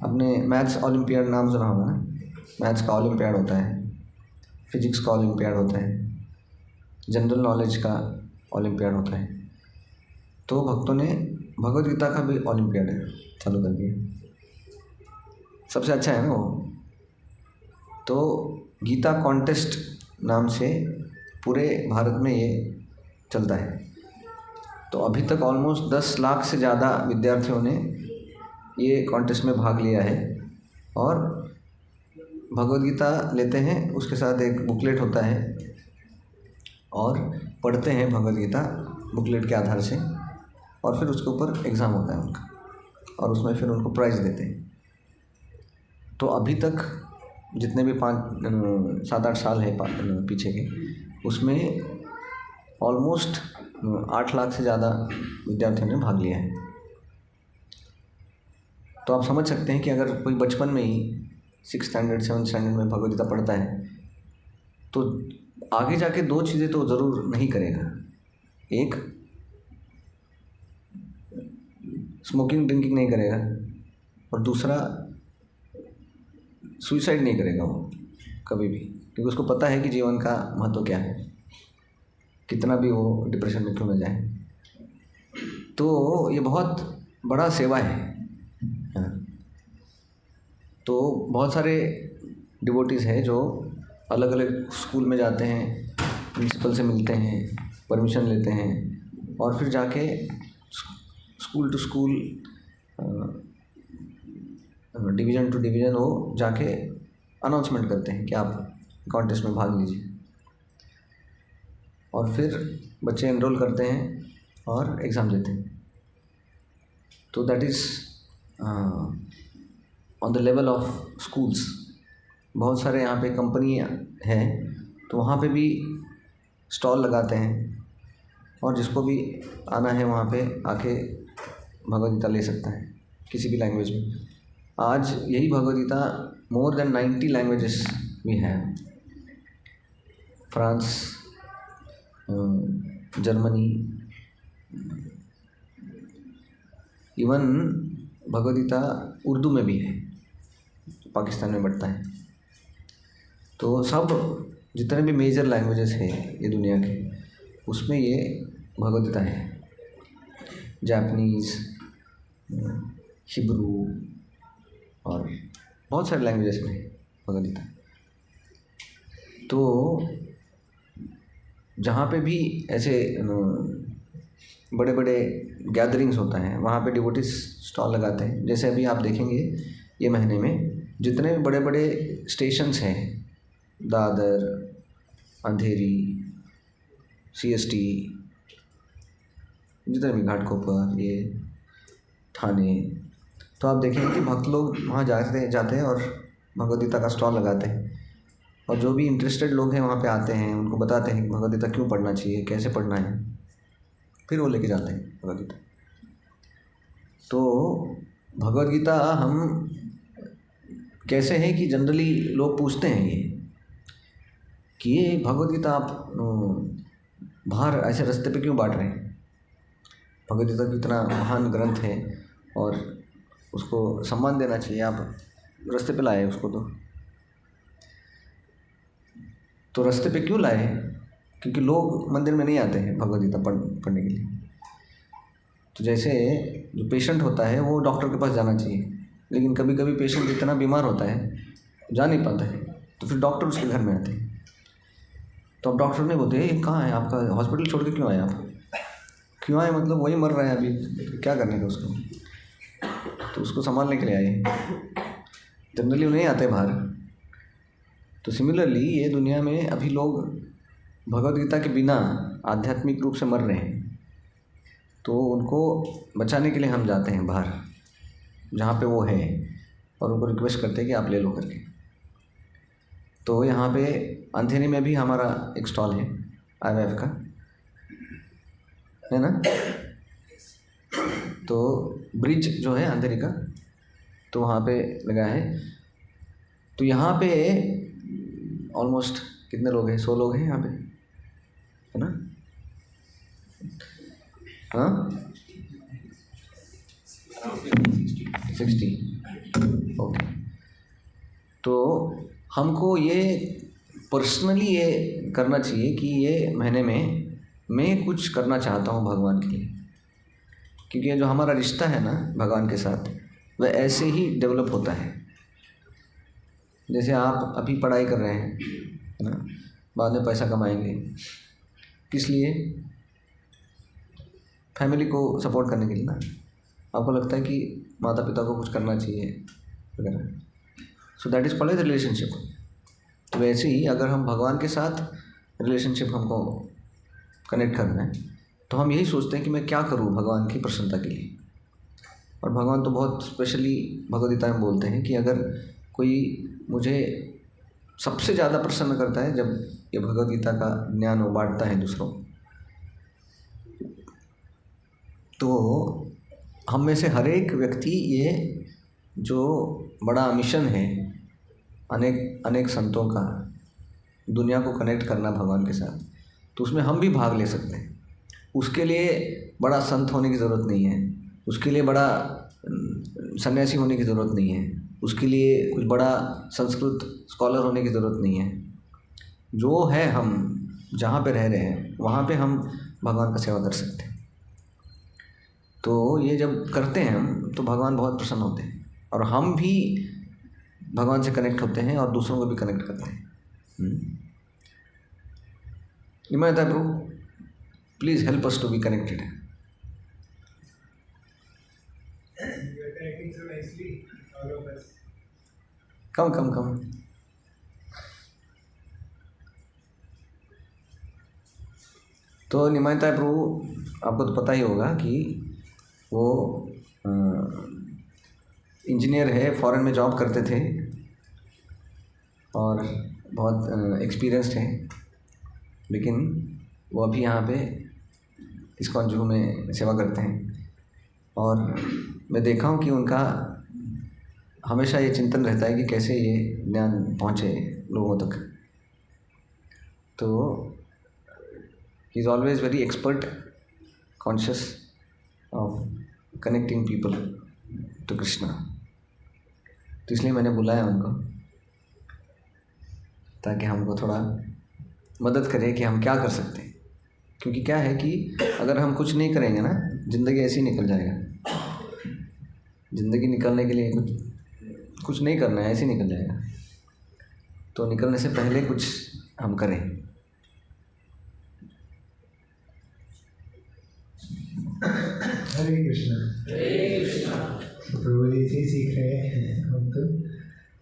आपने मैथ्स ओलंपियाड नाम सुना होगा ना, मैथ्स का ओलंपियाड होता है, फिजिक्स का ओलंपियाड होता है, जनरल नॉलेज का ओलंपियाड होता है। तो भक्तों ने भगवद गीता का भी ओलंपियाड चालू कर दिया। सबसे अच्छा है ना वो। तो गीता कॉन्टेस्ट नाम से पूरे भारत में ये चलता है। तो अभी तक ऑलमोस्ट 10 लाख से ज़्यादा विद्यार्थियों ने ये कॉन्टेस्ट में भाग लिया है और भगवद गीता लेते हैं, उसके साथ एक बुकलेट होता है और पढ़ते हैं भगवद गीता बुकलेट के आधार से, और फिर उसके ऊपर एग्ज़ाम होता है उनका, और उसमें फिर उनको प्राइज़ देते हैं। तो अभी तक जितने भी 7-8 साल है पीछे के, उसमें ऑलमोस्ट 8 लाख से ज़्यादा विद्यार्थियों ने भाग लिया है। तो आप समझ सकते हैं कि अगर कोई बचपन में ही 6th स्टैंडर्ड 7th स्टैंडर्ड में भगवद गीता पढ़ता है तो आगे जाके 2 चीज़ें तो ज़रूर नहीं करेगा। एक, स्मोकिंग ड्रिंकिंग नहीं करेगा, और दूसरा सुसाइड नहीं करेगा वो कभी भी, क्योंकि उसको पता है कि जीवन का महत्व क्या है, कितना भी वो डिप्रेशन में क्यों न जाए। तो ये बहुत बड़ा सेवा है। तो बहुत सारे डिवोटीज़ हैं जो अलग अलग स्कूल में जाते हैं, प्रिंसिपल से मिलते हैं, परमिशन लेते हैं, और फिर जाके school to school, division to division वो जाके अनाउंसमेंट करते हैं कि आप कॉन्टेस्ट में भाग लीजिए। और फिर बच्चे एनरोल करते हैं और एग्ज़ाम देते हैं। तो that is on the level of schools. बहुत सारे यहाँ पे कंपनियाँ हैं, तो वहाँ पे भी स्टॉल लगाते हैं, और जिसको भी आना है वहाँ पे आके भगवद गीता ले सकता है किसी भी लैंग्वेज में। आज यही Bhagavad Gita more than 90 languages में है। France, Germany, even Bhagavad Gita Urdu में भी है, पाकिस्तान में बढ़ता है। तो सब जितने भी मेजर लैंग्वेजेस हैं ये दुनिया के, उसमें ये भगवद गीता है। जापानीज़, हिब्रू और बहुत सारे लैंग्वेजेस में भगवद गीता। तो जहाँ पे भी ऐसे बड़े बड़े गैदरिंग्स होता है, वहाँ पे डिवोटीज स्टॉल लगाते हैं। जैसे अभी आप देखेंगे ये महीने में जितने भी बड़े बड़े स्टेशंस हैं, दादर, अंधेरी, CST, जितने भी घाटकोपर, ये थाने, तो आप देखेंगे कि भक्त लोग वहाँ जाते हैं और भगवद गीता का स्टॉल लगाते हैं। और जो भी इंटरेस्टेड लोग हैं वहाँ पे आते हैं, उनको बताते हैं कि भगवद गीता क्यों पढ़ना चाहिए, कैसे पढ़ना है, फिर वो लेके जाते हैं भगवद गीता। तो भगवद गीता हम कैसे हैं कि जनरली लोग पूछते हैं ये कि ये भगवद गीता आप बाहर ऐसे रास्ते पे क्यों बांट रहे हैं। भगवद गीता कितना महान ग्रंथ है और उसको सम्मान देना चाहिए, आप रास्ते पे लाए उसको। तो रास्ते पे क्यों लाए? क्योंकि लोग मंदिर में नहीं आते हैं भगवद गीता पढ़ने के लिए। तो जैसे जो पेशेंट होता है वो डॉक्टर के पास जाना चाहिए, लेकिन कभी कभी पेशेंट इतना बीमार होता है, जा नहीं पाता है, तो फिर डॉक्टर उसके घर में आते हैं। तो अब डॉक्टर नहीं बोलते ये कहाँ है आपका, हॉस्पिटल छोड़ के क्यों आए आप, क्यों आए मतलब वही मर रहा है अभी, क्या करने का उसको, तो उसको संभालने के लिए आए। जनरली नहीं आते बाहर। तो सिमिलरली ये दुनिया में अभी लोग भगवद गीता के बिना आध्यात्मिक रूप से मर रहे हैं। तो उनको बचाने के लिए हम जाते हैं बाहर जहाँ पे वो है और उनको रिक्वेस्ट करते हैं कि आप ले लो करके। तो यहाँ पे अंधेरी में भी हमारा एक स्टॉल है IMF का, है ना। तो ब्रिज जो है अंधेरी का, तो वहाँ पे लगा है। तो यहाँ पे ऑलमोस्ट कितने लोग हैं? 100 लोग हैं यहाँ पे, है ना। हाँ 60, ओके। तो हमको ये पर्सनली ये करना चाहिए कि ये महीने में मैं कुछ करना चाहता हूँ भगवान के लिए, क्योंकि ये जो हमारा रिश्ता है ना भगवान के साथ, वह ऐसे ही डेवलप होता है। जैसे आप अभी पढ़ाई कर रहे हैं, है ना, बाद में पैसा कमाएंगे, किस लिए? फैमिली को सपोर्ट करने के लिए ना। आपको लगता है कि माता पिता को कुछ करना चाहिए वगैरह, so that is called as relationship. तो वैसे ही अगर हम भगवान के साथ रिलेशनशिप हमको कनेक्ट करना है, तो हम यही सोचते हैं कि मैं क्या करूँ भगवान की प्रसन्नता के लिए। और भगवान तो बहुत स्पेशली भगवद गीता में बोलते हैं कि अगर कोई मुझे सबसे ज़्यादा प्रसन्न करता है जब ये भगवद गीता का ज्ञान वो बांटता है दूसरों, तो हम में से हर एक व्यक्ति ये जो बड़ा मिशन है अनेक संतों का, दुनिया को कनेक्ट करना भगवान के साथ, तो उसमें हम भी भाग ले सकते हैं। उसके लिए बड़ा संत होने की ज़रूरत नहीं है, उसके लिए बड़ा सन्यासी होने की ज़रूरत नहीं है, उसके लिए कुछ बड़ा संस्कृत स्कॉलर होने की ज़रूरत नहीं है। जो है हम जहाँ पे रह रहे हैं वहाँ पे हम भगवान का सेवा कर सकते हैं। तो ये जब करते हैं हम, तो भगवान बहुत प्रसन्न होते हैं और हम भी भगवान से कनेक्ट होते हैं और दूसरों को भी कनेक्ट करते हैं। Nimayata bro, please help us to be connected. कम तो निमायता प्रभु, आपको तो पता ही होगा कि वो इंजीनियर है, फॉरेन में जॉब करते थे और बहुत एक्सपीरियंस्ड हैं, लेकिन वो अभी यहाँ पे इस्कॉन जुहू में सेवा करते हैं। और मैं देखा हूँ कि उनका हमेशा ये चिंतन रहता है कि कैसे ये ज्ञान पहुँचे लोगों तक। तो he is always very expert, conscious of connecting people to Krishna. तो इसलिए मैंने बुलाया उनको, ताकि हमको थोड़ा मदद करे कि हम क्या कर सकते हैं। क्योंकि क्या है कि अगर हम कुछ नहीं करेंगे ना, ज़िंदगी ऐसे ही निकल जाएगा। ज़िंदगी निकलने के लिए कुछ नहीं करना है, ऐसे ही निकल जाएगा। तो निकलने से पहले कुछ हम करें। हरे कृष्णा। प्रभु जी से सीख रहे हैं हम तो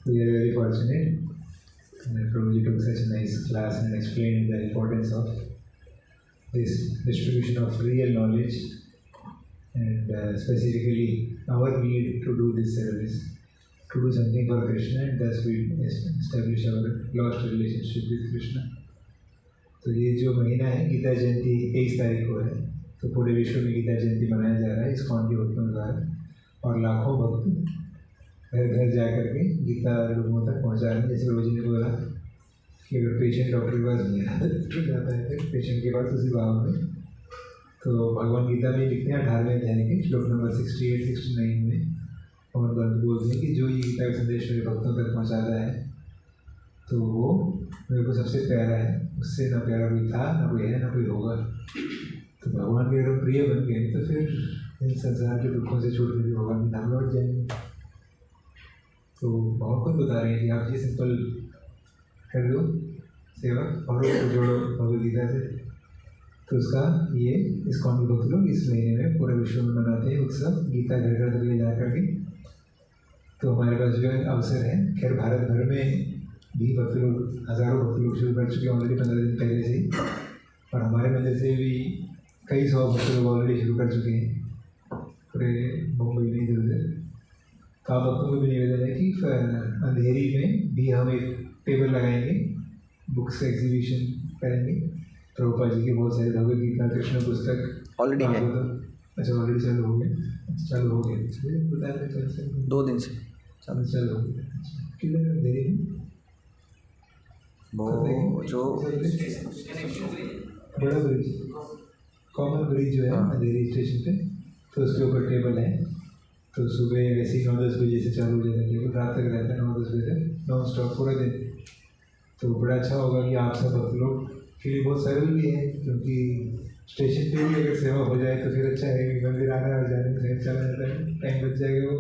we are very fortunate. Prabhuji took such a nice class and explained the importance of this distribution of real knowledge and specifically our need to do this service, to do something for Krishna, and thus we establish our lost relationship with Krishna. तो ये जो महीना है गीता जयंती 23 तारीख को है, तो पूरे विश्व में गीता जयंती मनाया जा रहा है इस्कॉन के भक्तों द्वारा, और लाखों भक्त घर घर जा करके गीता लोगों तक पहुँचा रहे हैं। जैसे रोजी ने बोला कि अगर पेशेंट डॉक्टर के पास जाता है फिर पेशेंट के पास उसी भाव में, तो भगवान गीता में लिखते हैं 18वें अध्याय के श्लोक नंबर 68-69 में भगवान ग्रंथ बोलते हैं कि जो ये गीता का संदेश मेरे भक्तों तक पहुँचाता है तो वो मेरे को सबसे प्यारा है, उससे ना प्यारा कोई था, ना कोई है, ना कोई होगा। तो भगवान के अगर प्रिय बन गए तो फिर इन संसार के दुखों से छूटने के भगवान के धाम लौट जाएंगे। तो बहुत कुछ बता रहे हैं कि आप ये सिंपल कर दो सेवा और उसको जोड़ो भगवद गीता से। तो उसका ये इस्कॉन के भक्त लोग इस महीने में पूरे विश्व में मनाते हैं उत्सव, गीता घर घर तक ले जा करके। तो हमारे पास जो अवसर है, खैर भारत भर में भी भक्त लोग, हज़ारों भक्त लोग शुरू कर चुके हैं ऑलरेडी 15 दिन पहले से ही, और हमारे मंदिर से भी कई सौ बच्चे लोग ऑलरेडी शुरू कर चुके हैं पूरे मुंबई में इधर उधर। तो आप लोगों को भी निवेदन है कि अंधेरी में भी हम एक टेबल लगाएंगे, बुक्स का एग्जीबिशन करेंगे। प्रभुपाद जी के बहुत सारे भगवद गीता कृष्ण पुस्तक ऑलरेडी है, अच्छा ऑलरेडी चालू हो गया, चालू हो गया, बताया था से 2 दिन से चालू हो गया। कितने अंधेरी में वो जो बड़ा ब्रिज, कॉमन ब्रिज जो है अंधेरी स्टेशन पे, तो उसके ऊपर टेबल है। तो सुबह वैसे ही 9-10 बजे से चालू हो जाता है टेबल, रात तक रहता है 9-10 बजे तक नॉन स्टॉप पूरा दिन। तो बड़ा अच्छा होगा कि आप सब लोग के लिए बहुत सरल भी है, क्योंकि स्टेशन पे भी अगर सेवा हो जाए तो फिर अच्छा है कि मंदिर आना और जाने में चला जाता है, टाइम बच जाएगा वो।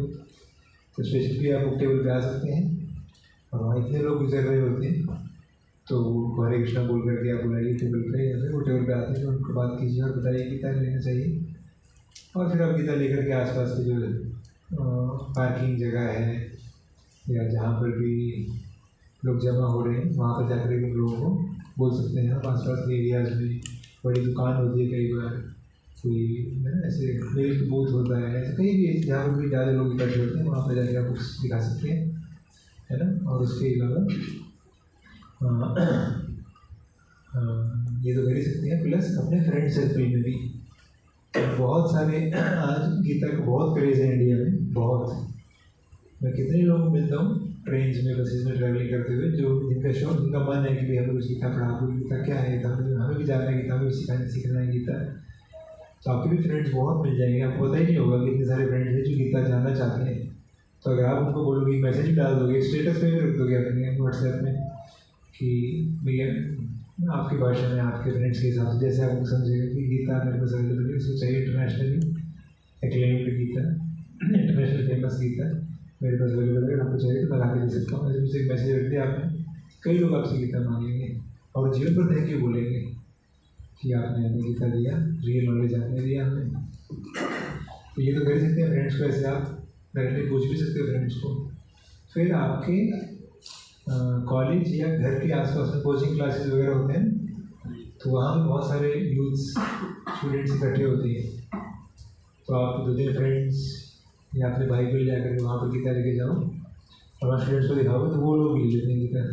तो स्टेशन पे आप बुक टेबल पे आ सकते हैं, और वहाँ इतने लोग गुजर रहे होते हैं तो हरे कृष्णा बोल करके आप बुलाइए टेबल पे, या फिर वो टेबल पे आते हैं तो उनको बात कीजिए और बताइए गीता लेना चाहिए। और फिर आप गीता लेकर के आसपास के जो पार्किंग जगह है या जहाँ पर भी लोग जमा हो रहे हैं वहाँ पर जाकर के लोगों को बोल सकते हैं। आप आसपास के एरियाज में बड़ी दुकान होती है, कई बार कोई ऐसे मिल्क बूथ होता है, ऐसे कहीं भी जहाँ पर भी ज़्यादा लोग इकट्ठे होते हैं वहाँ पर जाकर आप बुक्स दिखा सकते हैं, है ना। और उसके अलावा ये तो कर ही सकते हैं, प्लस अपने फ्रेंड सर्कल में भी बहुत सारे आज गीता का बहुत क्रेज़ है इंडिया में, बहुत। मैं कितने लोगों को मिलता हूँ ट्रेन में, बसेज में ट्रैवलिंग करते हुए, जो जिनका शौक, जिनका मन है कि भाई हमें कुछ गीता पढ़ा दो, गीता क्या है, हमें भी जानना है गीता, हमें भी सीखना है गीता। तो आपके भी फ्रेंड्स बहुत मिल जाएंगे, आपको पता ही नहीं होगा कि इतने सारे फ्रेंड्स हैं जो गीता जानना चाहते हैं। तो अगर आप उनको बोलोगे, मैसेज डाल दोगे, स्टेटस पे भी रख दोगे अपने व्हाट्सएप में कि भैया आपकी भाषा में आपके फ्रेंड्स के हिसाब से जैसे आपको समझेगा कि गीता मेरे पास अवेलेबल है, उसको चाहिए internationally acclaimed Gita, international famous Gita मेरे पास अवेलेबल है, आपको चाहिए तो मैं ला के दे सकता हूँ। ऐसे मुझे एक मैसेज रख दिया आपने, कई लोग आपसे गीता मांगेंगे और जीवन पर थैंक यू बोलेंगे कि आपने हमें गीता दिया, रियल नॉलेज आपने दिया हमें। तो ये तो कर सकते हैं फ्रेंड्स को, ऐसे आप डायरेक्टली पूछ भी सकते हो फ्रेंड्स को। फिर आपके कॉलेज या घर के आसपास में कोचिंग क्लासेस वगैरह होते हैं, तो वहाँ भी बहुत सारे यूथ्स स्टूडेंट्स इकट्ठे होते हैं। तो आप 2-3 फ्रेंड्स या अपने भाई को ले जाकर वहाँ पर गीता लेके जाओ और वहाँ स्टूडेंट्स को दिखाओ, तो वो लोग भी ले लेते हैं गीता,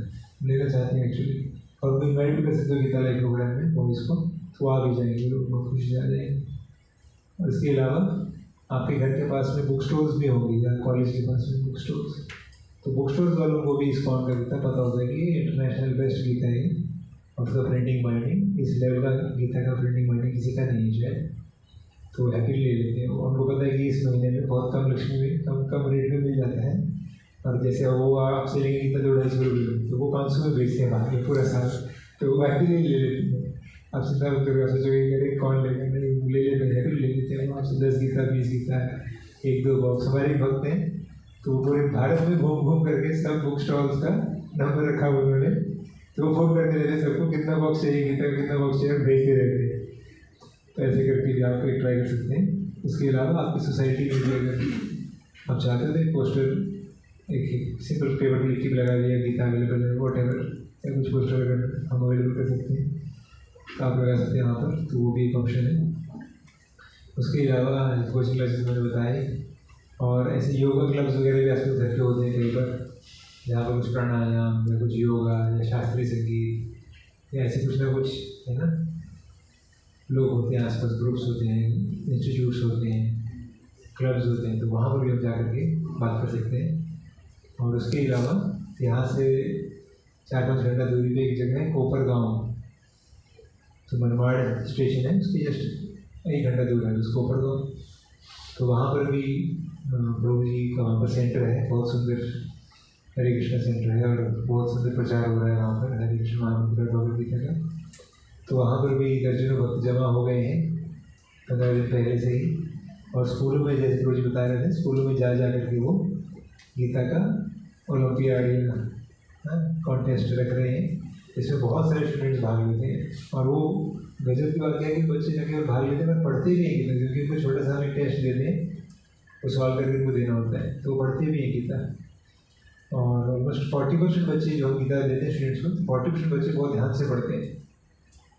लेना चाहते हैं एक्चुअली। और उनको इन्वाइट भी कर सकते हो गीता लाइव प्रोग्राम में बॉयज़ को, तो आ भी जाएंगे लोग, बहुत खुशी आ जाएंगे। और इसके अलावा आपके घर के पास में बुक स्टोर्स भी होंगे या कॉलेज के पास में बुक स्टोर्स, तो बुक स्टोर्स वालों को भी इस्कॉन का गीता पता होता है कि ये इंटरनेशनल बेस्ट गीता है और उसका प्रिंटिंग बाइंडिंग इस लेवल का गीता का प्रिंटिंग बाइंडिंग किसी का नहीं है, तो हैप्पीली ले लेते हैं। उनको पता है कि इस महीने में बहुत कम लक्ष्मी में कम रेट में मिल जाता है, और जैसे वो आपसे लेंगे गीता 200-250 रुपये में, तो वो 500 में बेचते हैं बाकी पूरा साल, तो वो हैप्पीली ले लेते हैं। आप चिंता मत करो, सोचोगे अरे कौन लेगा, नहीं ले लेते हैं, हैप्पीली ले लेते हैं। आपसे 10 गीता 20 गीता 1-2 बॉक्स, हमारे भक्त हैं तो पूरे भारत में घूम घूम करके सब बुक स्टॉल्स का नंबर रखा हुआ उन्होंने, तो वो फोन करते रहते सबको कितना बॉक्स चाहिए गीता, कितना बॉक्स चाहिए, भेजते रहते हैं। तो ऐसे करके भी आप एक ट्राई कर सकते हैं। उसके अलावा आपकी सोसाइटी में भी अगर आप चाहते हो तो एक पोस्टर, एक सिंपल पेपर पर लिख के लगा दिया गीता अवेलेबल है वॉट एवर, या कुछ पोस्टर अगर हम अवेलेबल कर सकते हैं तो आप लगा सकते हैं वहाँ पर, तो वो भी एक ऑप्शन है। उसके अलावा कोचिंग क्लासेस मैंने बताए, और ऐसे योगा क्लब्स वगैरह भी आजकल घर के होते हैं कई बार, जहाँ पर कुछ प्राणायाम या कुछ योगा या शास्त्रीय संगीत या ऐसे कुछ ना कुछ है ना, लोग होते हैं आसपास, ग्रुप्स होते हैं, इंस्टीट्यूट्स होते हैं, क्लब्स होते हैं, तो वहाँ पर भी हम जा करके बात कर सकते हैं। और उसके अलावा यहाँ से 4-5 घंटा दूरी पे एक जगह है कोपर गाँव, तो मनमाड़ स्टेशन है उसके जस्ट 1 घंटा दूर है उस कोपर गाँव, तो वहाँ पर भी प्रभु जी का वहाँ पर सेंटर है, बहुत सुंदर हरे कृष्णा सेंटर है, और बहुत सुंदर प्रचार हो रहा है वहाँ पर हरे कृष्ण महामंत्र भगवद गीता का। तो वहाँ पर भी दर्जनों भक्त जमा हो गए हैं 15 दिन पहले से ही, और स्कूलों में जैसे प्रभु जी बता रहे थे, स्कूलों में जा करके वो गीता का ओलंपियाड या कॉन्टेस्ट रख रहे हैं, इसमें बहुत सारे स्टूडेंट्स भाग लेते हैं। और वो गजब की बात है कि बच्चे न केवल भाग लेते हैं पर पढ़ते भी हैं गीता, क्योंकि उनको छोटा सा हमें टेस्ट देते हैं, वो सॉल्व करके उनको देना होता है, तो वो पढ़ते भी हैं गीता। और ऑलमोस्ट 40% बच्चे जो गीता देते हैं स्टूडेंट्स को, तो 40% बच्चे बहुत ध्यान से पढ़ते हैं,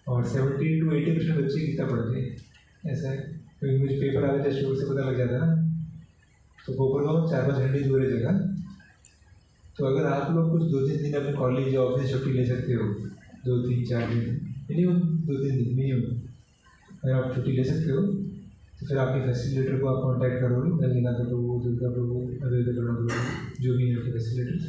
और 70 to 80% बच्चे गीता पढ़ते हैं। ऐसा है, क्योंकि मुझे पेपर आते टेस्ट पेपर से पता लग जाता है ना। तो कोपरगांव 4-5 घंटे दूर है जगह। तो अगर आप लोग कुछ 2-3 दिन अपने कॉलेज या ऑफिस छुट्टी ले सकते हो, 2-3-4 दिन मिनिमम, 2-3 दिन मिनिमम अगर आप छुट्टी ले सकते हो, तो फिर आपके फैसिलिटेटर को आप कांटेक्ट करोगे, नलिनीनाथ प्रभु, दुर्गा प्रभु, अद्वैत प्रभु, जो भी है आपके फैसिलिटेटर्स,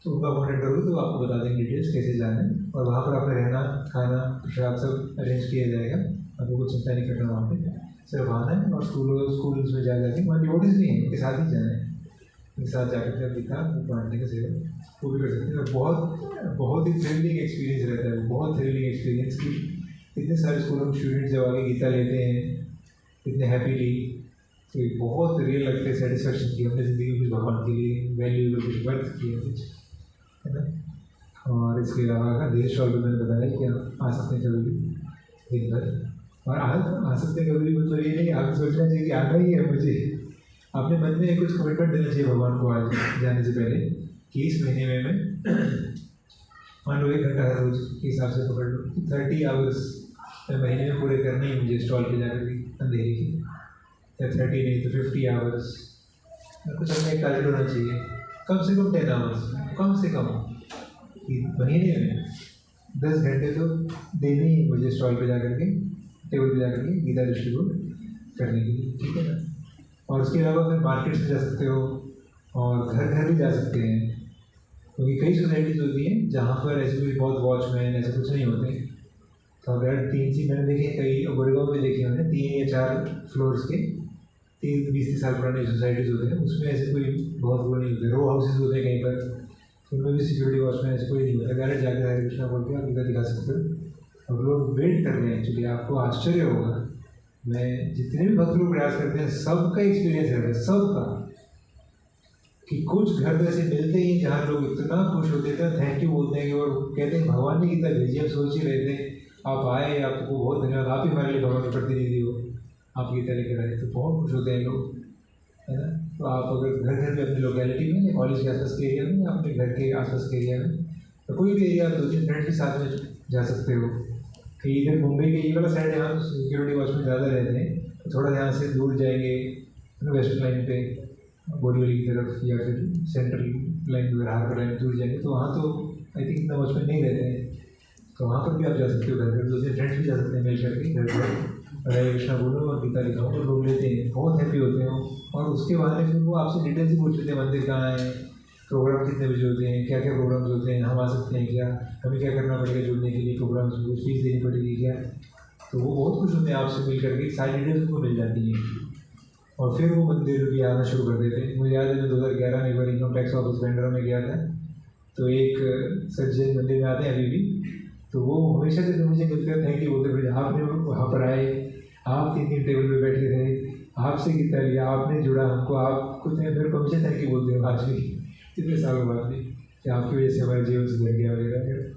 तो उनका कांटेक्ट करोगे तो आपको बता देंगे डिटेल्स कैसे जाना है, और वहाँ पर आपका रहना खाना प्रसाद सब अरेंज किया जाएगा। आपको कुछ चिंता नहीं करना वहाँ पे, सिर्फ आना है और स्कूल में जा जाके वहाँ डिवोटीज नहीं है, उनके साथ ही जाना है, उनके साथ जाकर के दिखा वो बांटने का सेवा वो भी कर सकते हैं। और बहुत ही थ्रिलिंग एक्सपीरियंस रहता है, बहुत थ्रिलिंग एक्सपीरियंस की इतने सारे स्कूलों में स्टूडेंट्स जब आगे गीता लेते हैं इतने हैप्पीली, तो ये बहुत रियल लगता है सेटिस्फेक्शन की हमने ज़िंदगी में कुछ भगवान के लिए वैल्यूएबल कुछ वर्थ किया कुछ, है ना। और इसके अलावा धीरे स्टॉल पर मैंने बताया कि आप आ सकते हैं कभी भी दिन भर, और आ सकते हैं कभी भी, मतलब ये नहीं आप सोचना चाहिए कि आना ही है मुझे, अपने मन में कुछ कमिटमेंट देना चाहिए भगवान को आज जाने से पहले कि इस महीने में मैं मान लो 1 घंटा हर रोज के हिसाब से पकड़ लो, 30 आवर्स महीने में पूरे करने ही मुझे स्टॉल पे जाकर के अंधेरे की, या 30 नहीं तो 50 आवर्स, कुछ अपना एक टारगेट होना चाहिए, कम से कम 10 आवर्स, कम से कम महीने में 10 घंटे तो देने ही मुझे स्टॉल पे जाकर के, टेबल पे जाकर के गीता डिस्ट्रीब्यूट करने के लिए, ठीक है ना। और उसके अलावा फिर मार्केट्स में जा सकते हो और घर घर भी जा सकते हैं, क्योंकि कई सोसाइटीज़ होती हैं जहाँ पर ऐसे कोई बहुत वॉचमैन ऐसे कुछ नहीं होते। तो अगर 3 चीज़ मैंने देखे, कई गुड़गांव में देखे मैंने 3 या 4 फ्लोर्स के 20-30 साल पुराने सोसाइटीज़ होते हैं, उसमें ऐसे कोई बहुत वो नहीं होते, रो हाउसेज होते हैं कहीं पर, उनमें भी सिक्योरिटी वॉचमैन ऐसे कोई नहीं होता। डायरेक्ट जाकर हरे कृष्णा बोल के आप गीता दिखा सकते हो और लोग वेट कर रहे हैं। एक्चुअली आपको आश्चर्य होगा, मैं जितने भी भक्त लोग प्रयास करते हैं सबका एक्सपीरियंस रहता है, सबका, कि कुछ घर तो ऐसे मिलते ही जहाँ लोग इतना खुश होते थे, थैंक यू बोलते हैं और कहते हैं भगवान ने गीता भेजी, हम सोच ही रहे थे आप आए, आपको बहुत धन्यवाद, आप ही हमारे लिए भगवान के प्रतिनिधि हो, आप गीता लेकर आए, तो बहुत खुश होते हैं लोग, है ना। तो आप अगर घर घर में अपनी लोकेलिटी में या कॉलेज के आसपास के एरिया में या अपने घर के आसपास के एरिया में, तो कोई भी एरिया 2-3 फ्रेंड्स के साथ में जा सकते हो। कि इधर मुंबई के ये वाला साइड यहाँ तो सिक्योरिटी वॉचमैन ज़्यादा रहते हैं, तो थोड़ा यहाँ से दूर जाएंगे वेस्टर्न लाइन पे बोरीवली की तरफ, या फिर सेंट्रल लाइन वगैरह हार्बर लाइन दूर जाएंगे, तो वहाँ तो आई थिंक इतना वॉचमैन नहीं रहते हैं, तो वहाँ पर भी आप जा सकते हो। घर घर 2-3 फ्रेंड्स भी जा सकते हैं मिल करके, घर पर हरे कृष्णा बोलो और गीता लिखाओ, और लोग लेते हैं, बहुत हैप्पी होते हैं। और उसके बाद फिर वो आपसे डिटेल्स ही पूछ लेते हैं, मंदिर कहाँ है, प्रोग्राम कितने बजे होते हैं, क्या क्या प्रोग्राम्स होते हैं, हम आ सकते हैं क्या, हमें क्या करना पड़ेगा जुड़ने के लिए, प्रोग्राम्स में कुछ फीस देनी पड़ेगी क्या। तो वो बहुत खुश होते हैं आपसे मिल करके, सारी डिटेल्स उनको मिल जाती हैं और फिर वो मंदिर भी आना शुरू कर देते हैं। मुझे याद है मैं 2011 में एक बार इनकम टैक्स ऑफिस बैंड्रा में गया था, तो एक सज्जन मंदिर में आते हैं अभी भी, तो वो हमेशा से मुझे मिलते हैं, थैंक यू बोलते फिर आपने वहाँ पर आए, आप 3 टेबल पर बैठे थे, आपसे गीता लिया, आपने जुड़ा हमको, आप कुछ नहीं फिर हमेशा थैंक यू बोलते हो आज भी, कितने सालों बाद भी, कि आपकी वजह से हमारे जीवन सुधर गया वगैरह।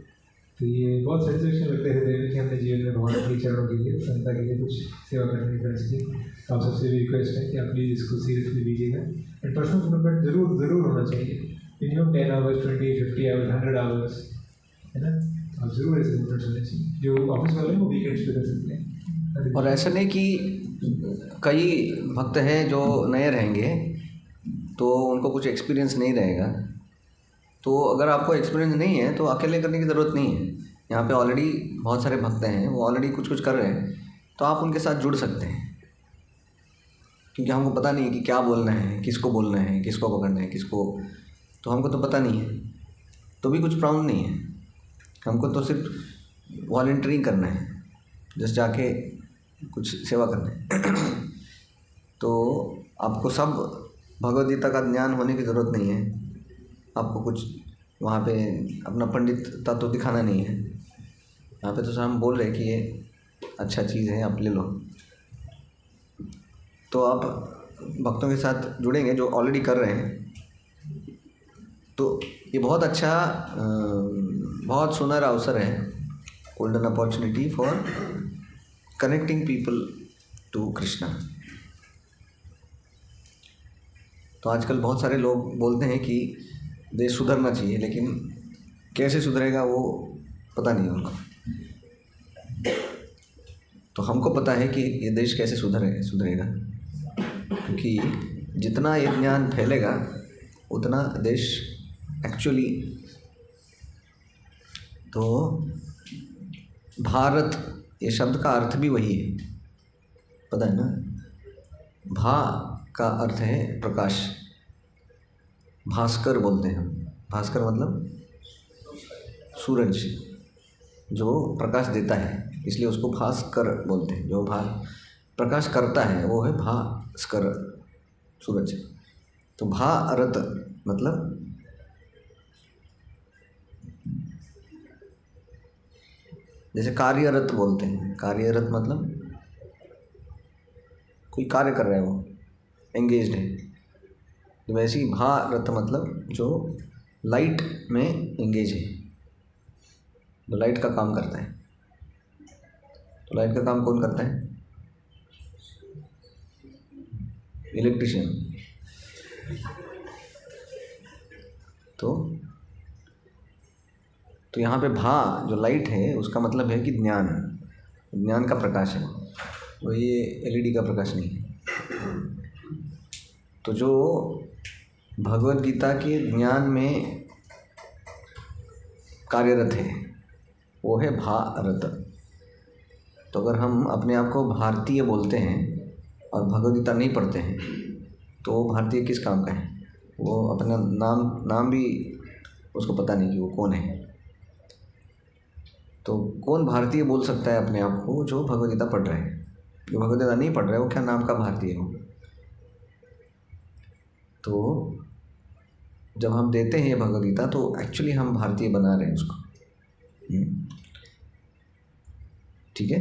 तो ये बहुत सेटिस्फेक्शन लगता है हृदय में कि हमने जीवन में भगवान के चरणों के लिए, संता के लिए कुछ सेवा करने का इसलिए आप सबसे भी रिक्वेस्ट है कि आप प्लीज़ इसको सीरियसली लीजिएगा। एंड पर्सनल कमिटमेंट ज़रूर होना चाहिए, मिनिमम 10 आवर्स, 20-50 आवर्स, 100 आवर्स, है ना। आप ज़रूर ऐसे कमिटमेंट्स होने चाहिए, जो ऑफिस वाले हैं वो वीकेंड्स पे कर सकते हैं। और ऐसा नहीं कि कई भक्त हैं जो नए रहेंगे तो उनको कुछ एक्सपीरियंस नहीं रहेगा, तो अगर आपको एक्सपीरियंस नहीं है तो अकेले करने की ज़रूरत नहीं है। यहाँ पे ऑलरेडी बहुत सारे भक्त हैं, वो ऑलरेडी कुछ कुछ कर रहे हैं, तो आप उनके साथ जुड़ सकते हैं, क्योंकि हमको पता नहीं है कि क्या बोलना है, किसको बोलना है, किसको पकड़ना है, किसको, तो हमको तो पता नहीं है, तो भी कुछ प्रॉब्लम नहीं है। हमको तो सिर्फ वॉलंटियरिंग करना है, जस्ट जाके कुछ सेवा करना है। तो आपको सब भगवद गीता का ज्ञान होने की ज़रूरत नहीं है, आपको कुछ वहाँ पे अपना पंडित तत्व दिखाना नहीं है। यहाँ पे तो हम बोल रहे हैं कि ये अच्छा चीज़ है, आप ले लो। तो आप भक्तों के साथ जुड़ेंगे जो ऑलरेडी कर रहे हैं, तो ये बहुत अच्छा, बहुत सुनहरा अवसर है, golden opportunity for connecting people to Krishna. तो आजकल बहुत सारे लोग बोलते हैं कि देश सुधरना चाहिए, लेकिन कैसे सुधरेगा वो पता नहीं उनको। तो हमको पता है कि ये देश कैसे सुधरेगा, क्योंकि जितना ये ज्ञान फैलेगा उतना देश एक्चुअली, तो भारत ये शब्द का अर्थ भी वही है, पता है ना। भा का अर्थ है प्रकाश, भास्कर बोलते हैं हम। भास्कर मतलब सूरज जो प्रकाश देता है, इसलिए उसको भास्कर बोलते हैं। जो प्रकाश करता है वो है भास्कर, सूरज। तो भारत मतलब जैसे कार्यरत बोलते हैं, कार्यरत मतलब कोई कार्य कर रहा है, वो एंगेज्ड है। तो वैसे ही भारत मतलब जो लाइट में एंगेज है, जो लाइट का काम करता है। तो लाइट का काम कौन करता है? इलेक्ट्रिशियन। तो यहाँ पे भा जो लाइट है उसका मतलब है कि ज्ञान का प्रकाश है, वो ये एलईडी का प्रकाश नहीं है। तो जो भगवद गीता के ज्ञान में कार्यरत है वो है भारत। तो अगर हम अपने आप को भारतीय बोलते हैं और भगवद गीता नहीं पढ़ते हैं तो वो भारतीय किस काम का है? वो अपना नाम भी उसको पता नहीं कि वो कौन है। तो कौन भारतीय बोल सकता है अपने आप को? जो भगवद गीता पढ़ रहे हैं। जो भगवद गीता नहीं पढ़ रहे वो क्या नाम का भारतीय हो? तो जब हम देते हैं ये भगवद गीता तो एक्चुअली हम भारतीय बना रहे हैं उसको। ठीक है।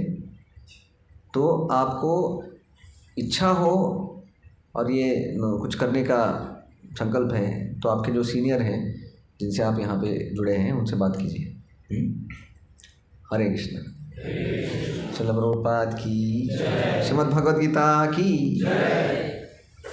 तो आपको इच्छा हो और ये कुछ करने का संकल्प है तो आपके जो सीनियर हैं जिनसे आप यहाँ पे जुड़े हैं उनसे बात कीजिए। हरे कृष्ण। श्रील प्रभुपाद की, श्रीमद् भगवद गीता की।